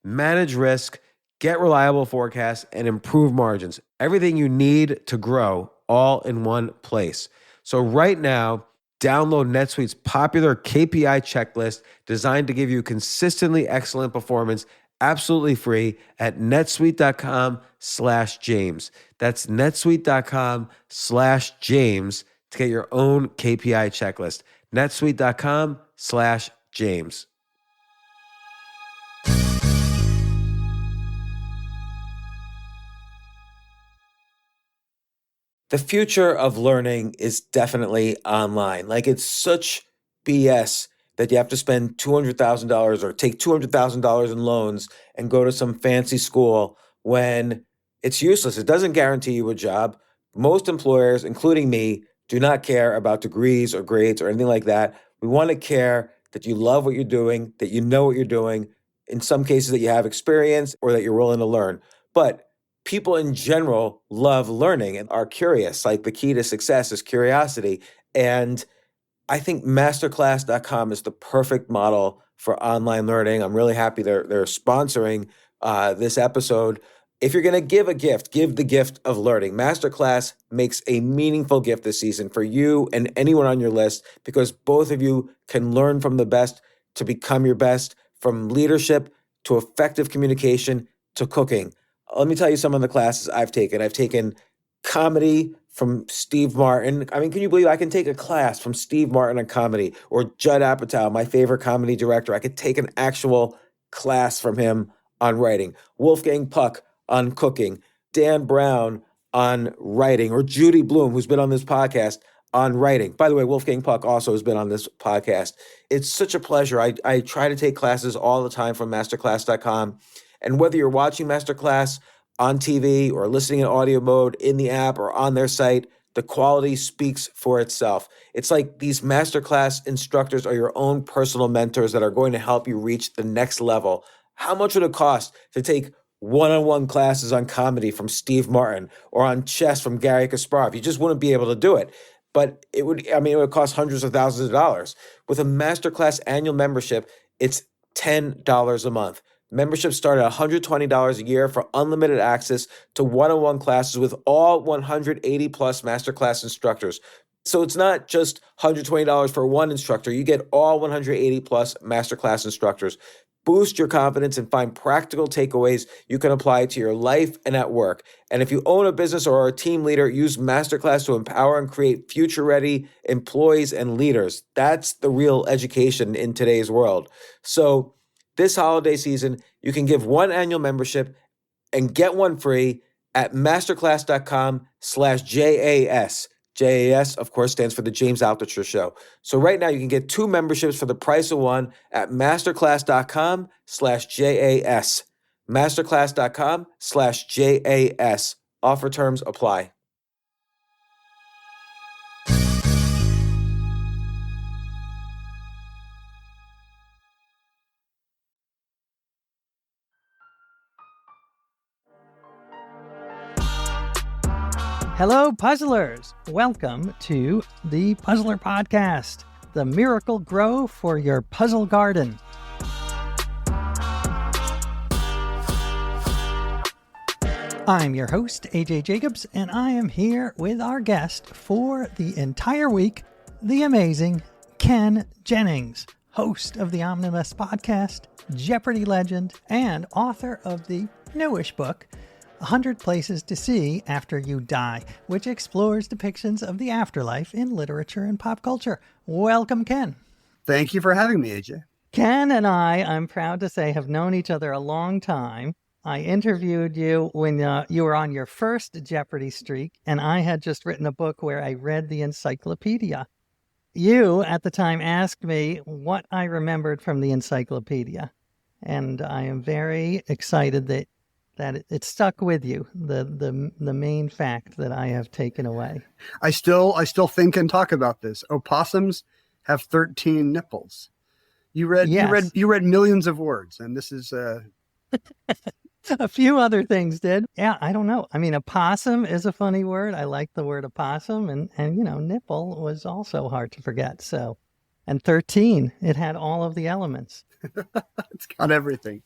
Speaker 1: Manage risk, get reliable forecasts, and improve margins. Everything you need to grow all in one place. So right now, download NetSuite's popular KPI checklist designed to give you consistently excellent performance absolutely free at netsuite.com/James. That's netsuite.com/James to get your own KPI checklist. netsuite.com/James. The future of learning is definitely online. Like, it's such BS that you have to spend $200,000 or take $200,000 in loans and go to some fancy school when it's useless. It doesn't guarantee you a job. Most employers, including me, do not care about degrees or grades or anything like that. We want to care that you love what you're doing, that you know what you're doing, in some cases that you have experience or that you're willing to learn. But people in general love learning and are curious. Like, the key to success is curiosity. And I think masterclass.com is the perfect model for online learning. I'm really happy they're sponsoring this episode. If you're going to give a gift, give the gift of learning. Masterclass makes a meaningful gift this season for you and anyone on your list, because both of you can learn from the best to become your best, from leadership to effective communication to cooking. Let me tell you some of the classes I've taken. I've taken comedy from Steve Martin. I mean, can you believe I can take a class from Steve Martin on comedy, or Judd Apatow, my favorite comedy director? I could take an actual class from him on writing. Wolfgang Puck on cooking. Dan Brown on writing, or Judy Bloom, who's been on this podcast, on writing. By the way, Wolfgang Puck also has been on this podcast. It's such a pleasure. I try to take classes all the time from masterclass.com. And whether you're watching Masterclass on TV or listening in audio mode in the app or on their site, the quality speaks for itself. It's like these Masterclass instructors are your own personal mentors that are going to help you reach the next level. How much would it cost to take one-on-one classes on comedy from Steve Martin, or on chess from Gary Kasparov? You just wouldn't be able to do it. But it would cost hundreds of thousands of dollars. With a Masterclass annual membership, it's $10 a month. Memberships start at $120 a year for unlimited access to one-on-one classes with all 180 plus Masterclass instructors. So it's not just $120 for one instructor. You get all 180 plus Masterclass instructors. Boost your confidence and find practical takeaways you can apply to your life and at work. And if you own a business or are a team leader, use Masterclass to empower and create future-ready employees and leaders. That's the real education in today's world. So this holiday season, you can give one annual membership and get one free at masterclass.com/JAS. JAS, of course, stands for the James Altucher Show. So right now you can get 2 memberships for the price of one at masterclass.com/JAS. Masterclass.com/JAS. Offer terms apply.
Speaker 5: Hello, puzzlers! Welcome to the Puzzler Podcast, the miracle grow for your puzzle garden. I'm your host, A.J. Jacobs, and I am here with our guest for the entire week, the amazing Ken Jennings, host of the Omnibus Podcast, Jeopardy legend, and author of the newish book, 100 Places to See After You Die, which explores depictions of the afterlife in literature and pop culture. Welcome, Ken.
Speaker 7: Thank you for having me, AJ.
Speaker 5: Ken and I'm proud to say, have known each other a long time. I interviewed you when you were on your first Jeopardy streak, and I had just written a book where I read the encyclopedia. You, at the time, asked me what I remembered from the encyclopedia, and I am very excited that it stuck with you, the main fact that I have taken away.
Speaker 7: I still think and talk about this. Opossums have 13 nipples. You read millions of words, and this is
Speaker 5: a few other things did. Yeah, I don't know. I mean, opossum is a funny word. I like the word opossum, and nipple was also hard to forget. So, and 13, it had all of the elements.
Speaker 7: It's got everything.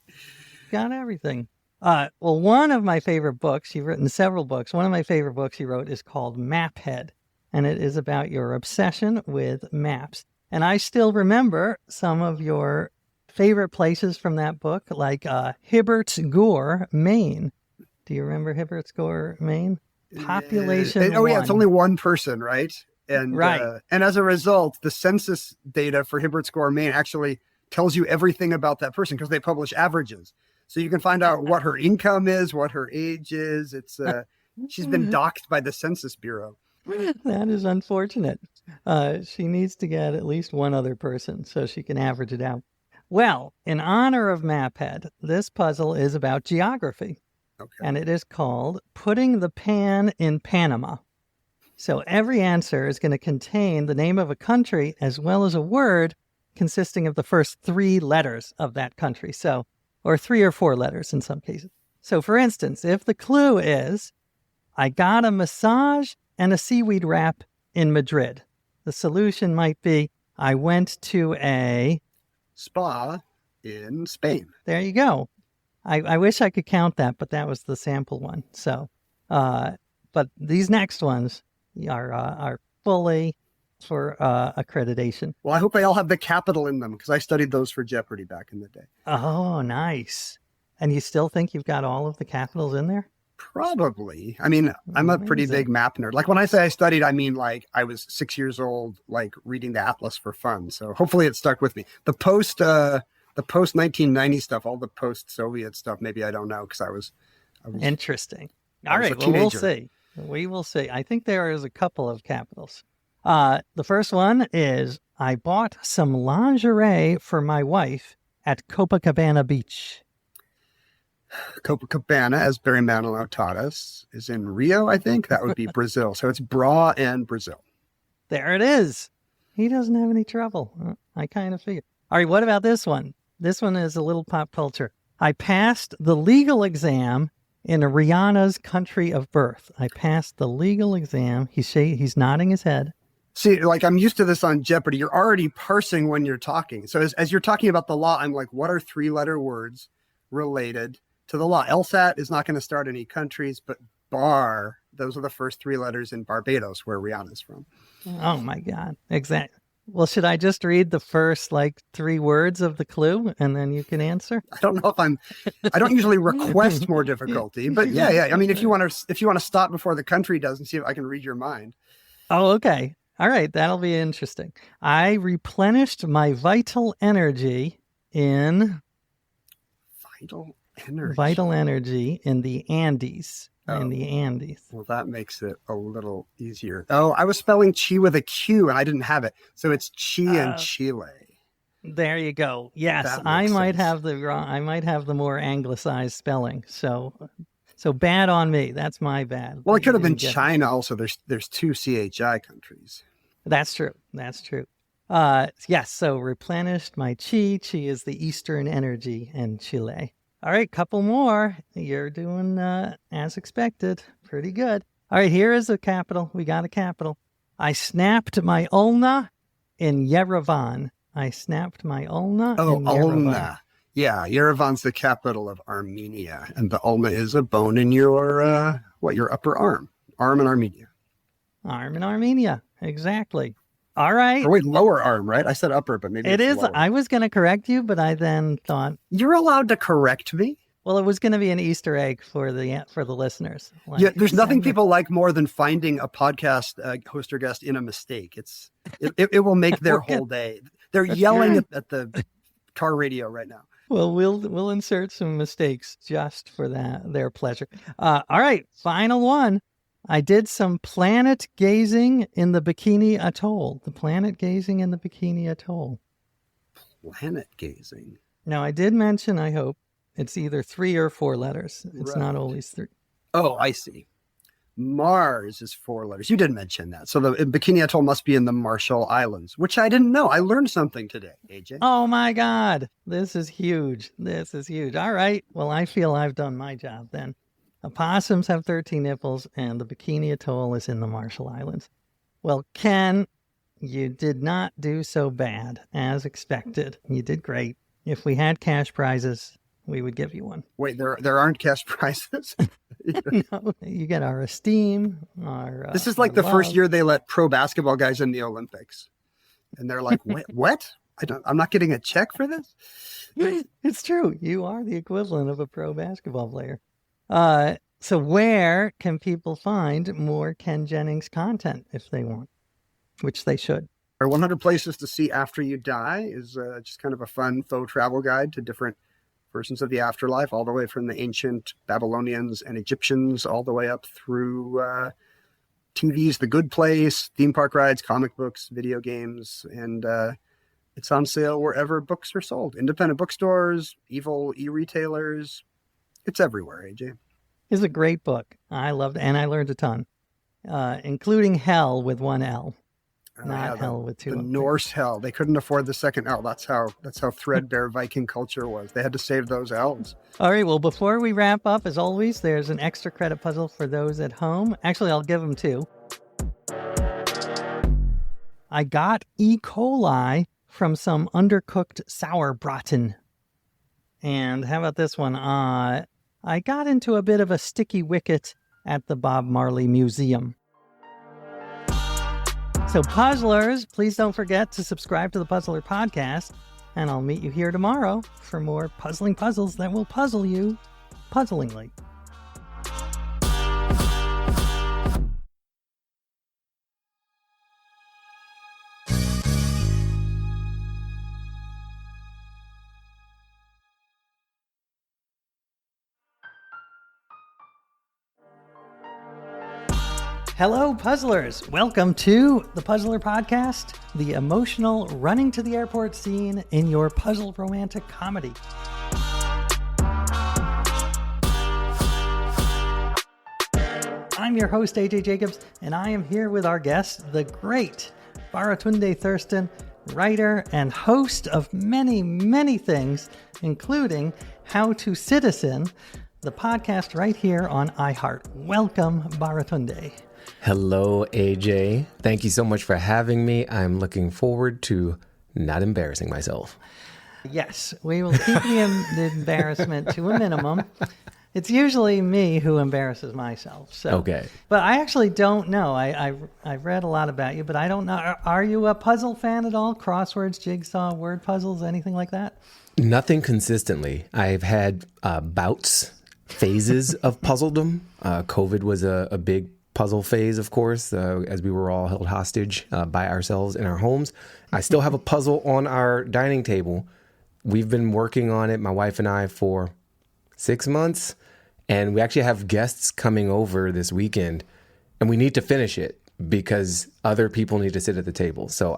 Speaker 5: Got everything. Well, one of my favorite books, you've written several books. One of my favorite books you wrote is called Maphead, and it is about your obsession with maps. And I still remember some of your favorite places from that book, like Hibbert's Gore, Maine. Do you remember Hibbert's Gore, Maine? Population.
Speaker 7: It's only one person, right? And
Speaker 5: right.
Speaker 7: And as a result, the census data for Hibbert's Gore, Maine actually tells you everything about that person because they publish averages. So you can find out what her income is, what her age is. It's she's been doxxed by the Census Bureau.
Speaker 5: That is unfortunate. She needs to get at least one other person so she can average it out. Well, in honor of Maphead, this puzzle is about geography.
Speaker 7: Okay.
Speaker 5: And it is called Putting the Pan in Panama. So every answer is going to contain the name of a country as well as a word consisting of the first 3 letters of that country. So, or 3 or 4 letters in some cases. So for instance, if the clue is, I got a massage and a seaweed wrap in Madrid, the solution might be, I went to a
Speaker 7: spa in Spain.
Speaker 5: There you go. I wish I could count that, but that was the sample one. So, but these next ones are fully for accreditation.
Speaker 7: Well, I hope they all have the capital in them because I studied those for Jeopardy back in the day.
Speaker 5: Oh, nice. And you still think you've got all of the capitals in there?
Speaker 7: Probably. I mean, I'm a pretty big map nerd. Like when I say I studied, I mean like I was 6 years old, like reading the atlas for fun. So hopefully it stuck with me. The post 1990 stuff, all the post Soviet stuff, maybe I don't know because I was
Speaker 5: interesting. All right, well, we'll see. We will see. I think there is a couple of capitals. The first one is I bought some lingerie for my wife at Copacabana Beach.
Speaker 7: Copacabana, as Barry Manilow taught us, is in Rio, I think. That would be Brazil. So it's bra and Brazil.
Speaker 5: There it is. He doesn't have any trouble. I kind of figured. All right, what about this one? This one is a little pop culture. I passed the legal exam in Rihanna's country of birth. I passed the legal exam. He's nodding his head.
Speaker 7: See, like I'm used to this on Jeopardy. You're already parsing when you're talking. So as you're talking about the law, I'm like, what are 3-letter words related to the law? LSAT is not going to start any countries, but bar, those are the first 3 letters in Barbados, where Rihanna's from.
Speaker 5: Oh my God. Exactly. Well, should I just read the first 3 words of the clue and then you can answer?
Speaker 7: I don't know if I don't usually request more difficulty, but yeah. I mean, if you want to stop before the country does and see if I can read your mind.
Speaker 5: Oh, okay. All right. That'll be interesting. I replenished my vital energy in Vital energy in the Andes.
Speaker 7: Oh.
Speaker 5: In the Andes.
Speaker 7: Well, that makes it a little easier. Oh, I was spelling chi with a Q and I didn't have it. So it's chi and Chile.
Speaker 5: There you go. Yes, I might have the more anglicized spelling. So bad on me. That's my bad.
Speaker 7: Well, it could have been China also. There's 2 CHI countries.
Speaker 5: That's true. Yes, so replenished my chi. Chi is the Eastern energy in Chile. All right, couple more. You're doing as expected. Pretty good. All right, here is a capital. We got a capital. I snapped my ulna in Yerevan.
Speaker 7: Oh, ulna. Yeah, Yerevan's the capital of Armenia. And the ulna is a bone in your upper arm. Arm in Armenia.
Speaker 5: Arm in Armenia. Exactly. All right.
Speaker 7: Or wait, lower arm, right? I said upper, but maybe
Speaker 5: it is.
Speaker 7: Lower.
Speaker 5: I was going to correct you, but I then thought
Speaker 7: you're allowed to correct me.
Speaker 5: Well, it was going to be an Easter egg for the listeners.
Speaker 7: Yeah, there's nothing people like more than finding a podcast host or guest in a mistake. It will make their whole day. They're yelling at the car radio right now.
Speaker 5: Well, we'll insert some mistakes just for their pleasure. All right, final one. I did some planet gazing in the Bikini Atoll. The planet gazing in the Bikini Atoll.
Speaker 7: Planet gazing.
Speaker 5: Now, I did mention, I hope, it's either 3 or 4 letters. It's not always 3.
Speaker 7: Oh, I see. Mars is 4 letters. You did mention that. So the Bikini Atoll must be in the Marshall Islands, which I didn't know. I learned something today, AJ.
Speaker 5: Oh, my God. This is huge. All right. Well, I feel I've done my job then. Opossums have 13 nipples, and the Bikini Atoll is in the Marshall Islands. Well, Ken, you did not do so bad as expected. You did great. If we had cash prizes, we would give you one.
Speaker 7: Wait, there aren't cash prizes?
Speaker 5: No, you get our esteem.
Speaker 7: This is like the first year they let pro basketball guys in the Olympics, and they're like, "Wait, what? I'm not getting a check for this."
Speaker 5: It's true. You are the equivalent of a pro basketball player. So where can people find more Ken Jennings content if they want, which they should?
Speaker 7: Our 100 Places to See After You Die is just kind of a fun faux travel guide to different versions of the afterlife, all the way from the ancient Babylonians and Egyptians, all the way up through TV's The Good Place, theme park rides, comic books, video games, and it's on sale wherever books are sold. Independent bookstores, evil e-retailers. It's everywhere, AJ.
Speaker 5: It's a great book. I loved it, and I learned a ton, including Hell with 1 L. Not Hell with 2
Speaker 7: The
Speaker 5: L's.
Speaker 7: Norse Hell. They couldn't afford the second L. That's how threadbare Viking culture was. They had to save those L's.
Speaker 5: All right. Well, before we wrap up, as always, there's an extra credit puzzle for those at home. Actually, I'll give them 2. I got E. coli from some undercooked sauerbraten. And how about this one? I got into a bit of a sticky wicket at the Bob Marley Museum. So puzzlers, please don't forget to subscribe to the Puzzler Podcast, and I'll meet you here tomorrow for more puzzling puzzles that will puzzle you puzzlingly. Hello, puzzlers. Welcome to the Puzzler Podcast, the emotional running to the airport scene in your puzzle romantic comedy. I'm your host, A.J. Jacobs, and I am here with our guest, the great Baratunde Thurston, writer and host of many, many things, including How to Citizen, the podcast right here on iHeart. Welcome, Baratunde.
Speaker 8: Hello, AJ. Thank you so much for having me. I'm looking forward to not embarrassing myself.
Speaker 5: Yes, we will keep the embarrassment to a minimum. It's usually me who embarrasses myself. So.
Speaker 8: Okay.
Speaker 5: But I actually don't know. I've read a lot about you, but I don't know. Are you a puzzle fan at all? Crosswords, jigsaw, word puzzles, anything like that?
Speaker 8: Nothing consistently. I've had bouts, phases of puzzledom. COVID was a big puzzle phase, of course, as we were all held hostage by ourselves in our homes. I still have a puzzle on our dining table. We've been working on it, my wife and I, for 6 months. And we actually have guests coming over this weekend. And we need to finish it because other people need to sit at the table. So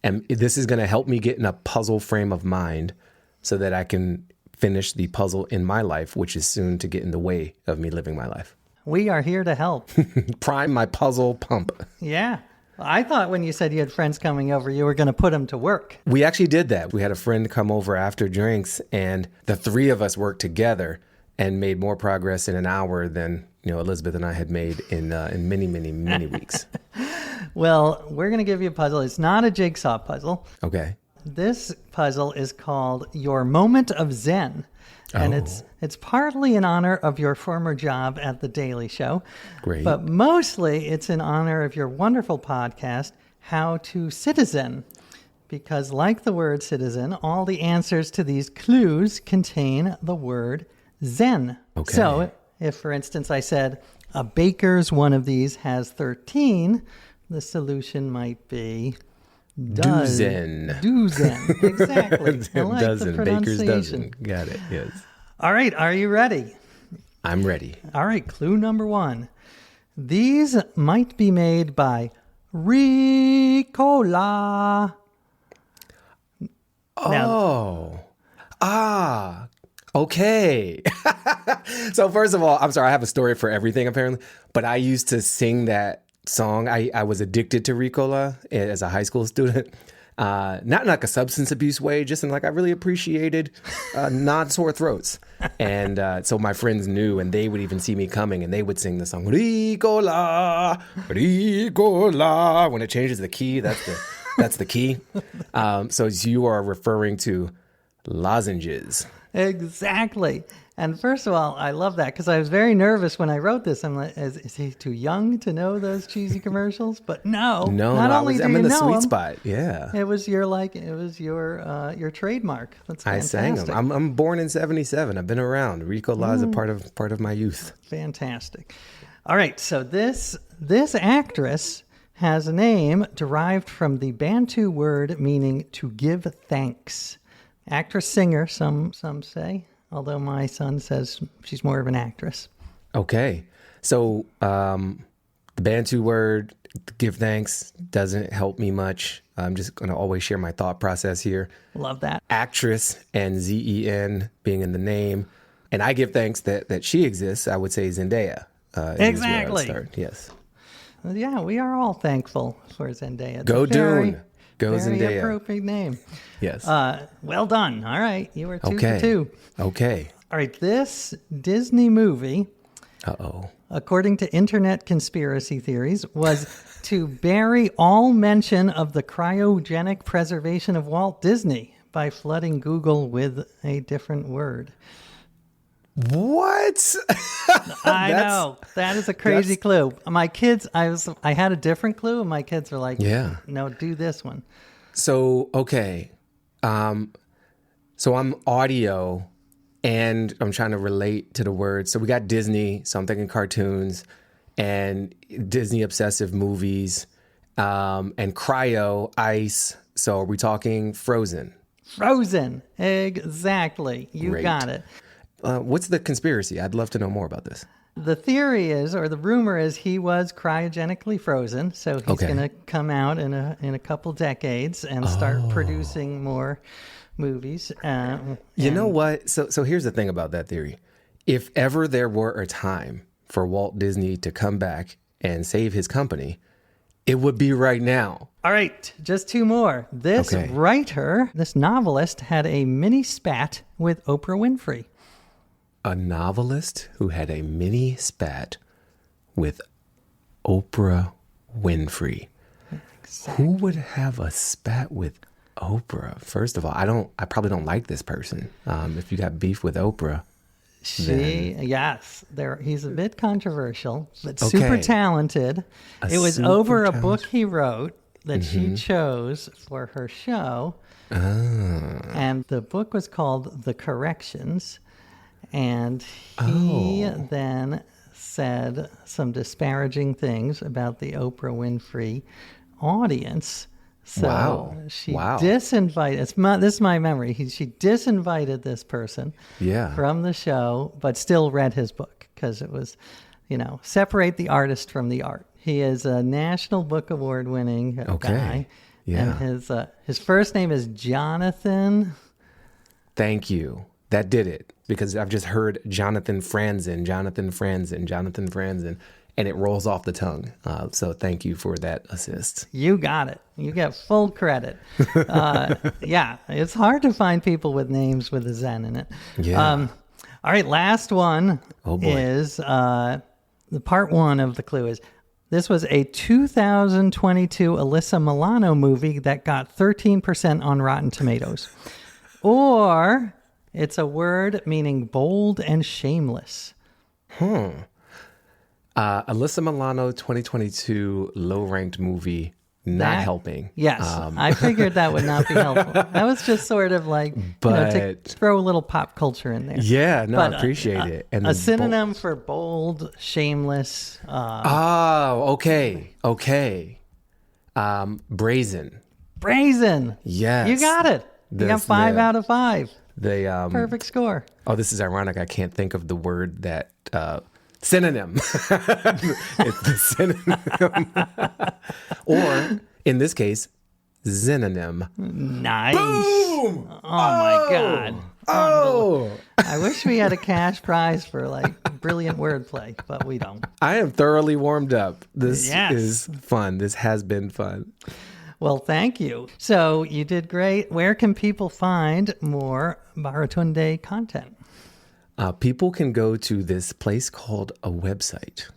Speaker 8: this is going to help me get in a puzzle frame of mind so that I can finish the puzzle in my life, which is soon to get in the way of me living my life.
Speaker 5: We are here to help.
Speaker 8: Prime my puzzle pump.
Speaker 5: Yeah. I thought when you said you had friends coming over, you were going to put them to work.
Speaker 8: We actually did that. We had a friend come over after drinks, and the three of us worked together and made more progress in an hour than Elizabeth and I had made in many, many, many weeks.
Speaker 5: Well, we're going to give you a puzzle. It's not a jigsaw puzzle.
Speaker 8: Okay.
Speaker 5: This puzzle is called Your Moment of Zen. And it's partly in honor of your former job at The Daily Show.
Speaker 8: Great.
Speaker 5: But mostly it's in honor of your wonderful podcast, How to Citizen. Because like the word citizen, all the answers to these clues contain the word Zen.
Speaker 8: Okay.
Speaker 5: So if, for instance, I said, a baker's one of these has 13, the solution might be...
Speaker 8: Dozen.
Speaker 5: Exactly. I like
Speaker 8: dozen.
Speaker 5: the
Speaker 8: Baker's
Speaker 5: pronunciation.
Speaker 8: dozen. Got it. Yes.
Speaker 5: All right. Are you ready?
Speaker 8: I'm ready.
Speaker 5: All right. Clue number 1. These might be made by Ricola.
Speaker 8: Okay. So first of all, I'm sorry. I have a story for everything apparently, but I used to sing that song. I was addicted to Ricola as a high school student. Not in like a substance abuse way, just in like I really appreciated non-sore throats. And so my friends knew, and they would even see me coming, and they would sing the song, Ricola, Ricola. When it changes the key, that's the key. So you are referring to lozenges.
Speaker 5: Exactly. And first of all, I love that because I was very nervous when I wrote this. I'm like, is he too young to know those cheesy commercials? But no,
Speaker 8: I'm in the sweet spot. Yeah,
Speaker 5: it was your trademark. That's fantastic.
Speaker 8: I sang them. I'm born in '77. I've been around. Ricola is a part of my youth.
Speaker 5: Fantastic. All right, so this actress has a name derived from the Bantu word meaning to give thanks. Actress singer, some say. Although my son says she's more of an actress.
Speaker 8: Okay. So the Bantu word, give thanks, doesn't help me much. I'm just going to always share my thought process here.
Speaker 5: Love that.
Speaker 8: Actress and Z-E-N being in the name. And I give thanks that she exists. I would say Zendaya.
Speaker 5: Exactly.
Speaker 8: Yes.
Speaker 5: Well, yeah, we are all thankful for Zendaya.
Speaker 8: Go Dune. Go
Speaker 5: very
Speaker 8: Zendaya.
Speaker 5: Appropriate name.
Speaker 8: Yes.
Speaker 5: Well done. All right. You were 2 for 2.
Speaker 8: Okay.
Speaker 5: All right. This Disney movie, according to internet conspiracy theories, was to bury all mention of the cryogenic preservation of Walt Disney by flooding Google with a different word.
Speaker 8: What?
Speaker 5: I know. That is a crazy clue. My kids, I had a different clue, and my kids are like, no, do this one.
Speaker 8: So, okay. So I'm audio, and I'm trying to relate to the words. So we got Disney, so I'm thinking cartoons, and Disney obsessive movies, and cryo, ice. So are we talking Frozen?
Speaker 5: Frozen. Exactly. You got it.
Speaker 8: What's the conspiracy? I'd love to know more about this.
Speaker 5: The theory is, or the rumor is, he was cryogenically frozen, so he's going to come out in a couple decades and start producing more movies.
Speaker 8: You know what? So here's the thing about that theory. If ever there were a time for Walt Disney to come back and save his company, it would be right now.
Speaker 5: All right, just two more. This writer, this novelist, had a mini spat with Oprah Winfrey.
Speaker 8: A novelist who had a mini spat with Oprah Winfrey. Exactly. Who would have a spat with Oprah? First of all, I probably don't like this person. If you got beef with Oprah,
Speaker 5: he's a bit controversial, but super talented. It was over a book he wrote that she chose for her show. And the book was called The Corrections. And he then said some disparaging things about the Oprah Winfrey audience. So she disinvited, this is my memory, she disinvited this person from the show, but still read his book because it was, separate the artist from the art. He is a National Book Award winning guy. Yeah. And his first name is Jonathan.
Speaker 8: Thank you. That did it. Because I've just heard Jonathan Franzen, and it rolls off the tongue. So thank you for that assist.
Speaker 5: You got it. You get full credit. It's hard to find people with names with a Zen in it. Yeah. All right, last one is the part one of the clue is, this was a 2022 Alyssa Milano movie that got 13% on Rotten Tomatoes. Or it's a word meaning bold and shameless.
Speaker 8: Alyssa Milano 2022 low-ranked movie, not helping.
Speaker 5: Yes, I figured that would not be helpful. That was just sort of like, to throw a little pop culture in there.
Speaker 8: Yeah, no, I appreciate it.
Speaker 5: And a synonym for bold, shameless.
Speaker 8: Okay. Brazen.
Speaker 5: Brazen.
Speaker 8: Yes.
Speaker 5: You got it. You got 5 out of 5. Perfect score.
Speaker 8: Oh, this is ironic. I can't think of the word that synonym. It's the synonym. Or in this case, synonym.
Speaker 5: Nice.
Speaker 8: Boom!
Speaker 5: Oh my God.
Speaker 8: Oh.
Speaker 5: I wish we had a cash prize for brilliant wordplay, but we don't.
Speaker 8: I am thoroughly warmed up. This is fun. This has been fun.
Speaker 5: Well, thank you. So you did great. Where can people find more Baratunde content?
Speaker 8: People can go to this place called a website.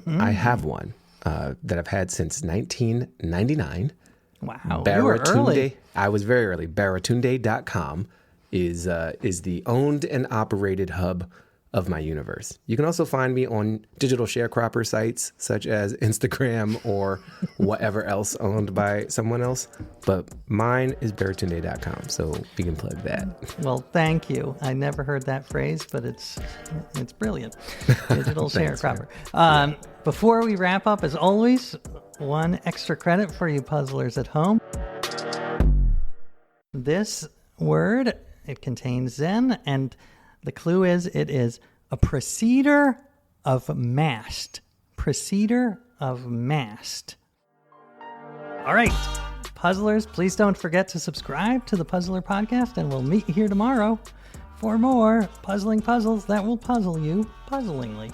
Speaker 8: I have one that I've had since 1999.
Speaker 5: Wow, you were early.
Speaker 8: I was very early. Baratunde.com is the owned and operated hub of my universe. You can also find me on digital sharecropper sites such as Instagram or whatever else owned by someone else. But mine is baratunde.com, so you can plug that.
Speaker 5: Well, thank you. I never heard that phrase, but it's brilliant. Digital sharecropper. Before we wrap up, as always, one extra credit for you puzzlers at home. This word, it contains Zen, and the clue is it is a preceder of mast. Preceder of mast. All right, puzzlers, please don't forget to subscribe to the Puzzler Podcast, and we'll meet you here tomorrow for more puzzling puzzles that will puzzle you puzzlingly.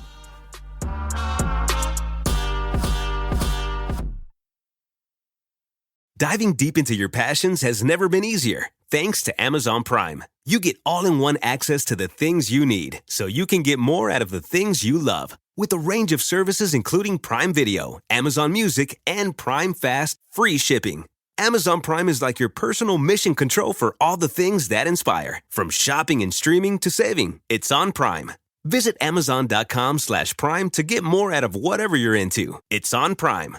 Speaker 9: Diving deep into your passions has never been easier. Thanks to Amazon Prime. You get all-in-one access to the things you need, so you can get more out of the things you love. With a range of services including Prime Video, Amazon Music, and Prime Fast free shipping. Amazon Prime is like your personal mission control for all the things that inspire. From shopping and streaming to saving, it's on Prime. Visit Amazon.com/Prime to get more out of whatever you're into. It's on Prime.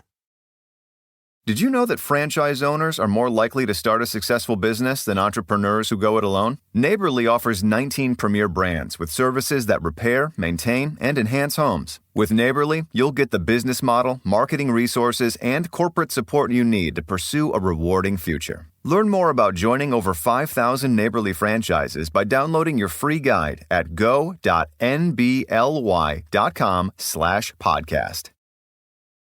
Speaker 10: Did you know that franchise owners are more likely to start a successful business than entrepreneurs who go it alone? Neighborly offers 19 premier brands with services that repair, maintain, and enhance homes. With Neighborly, you'll get the business model, marketing resources, and corporate support you need to pursue a rewarding future. Learn more about joining over 5,000 Neighborly franchises by downloading your free guide at go.nbly.com/podcast.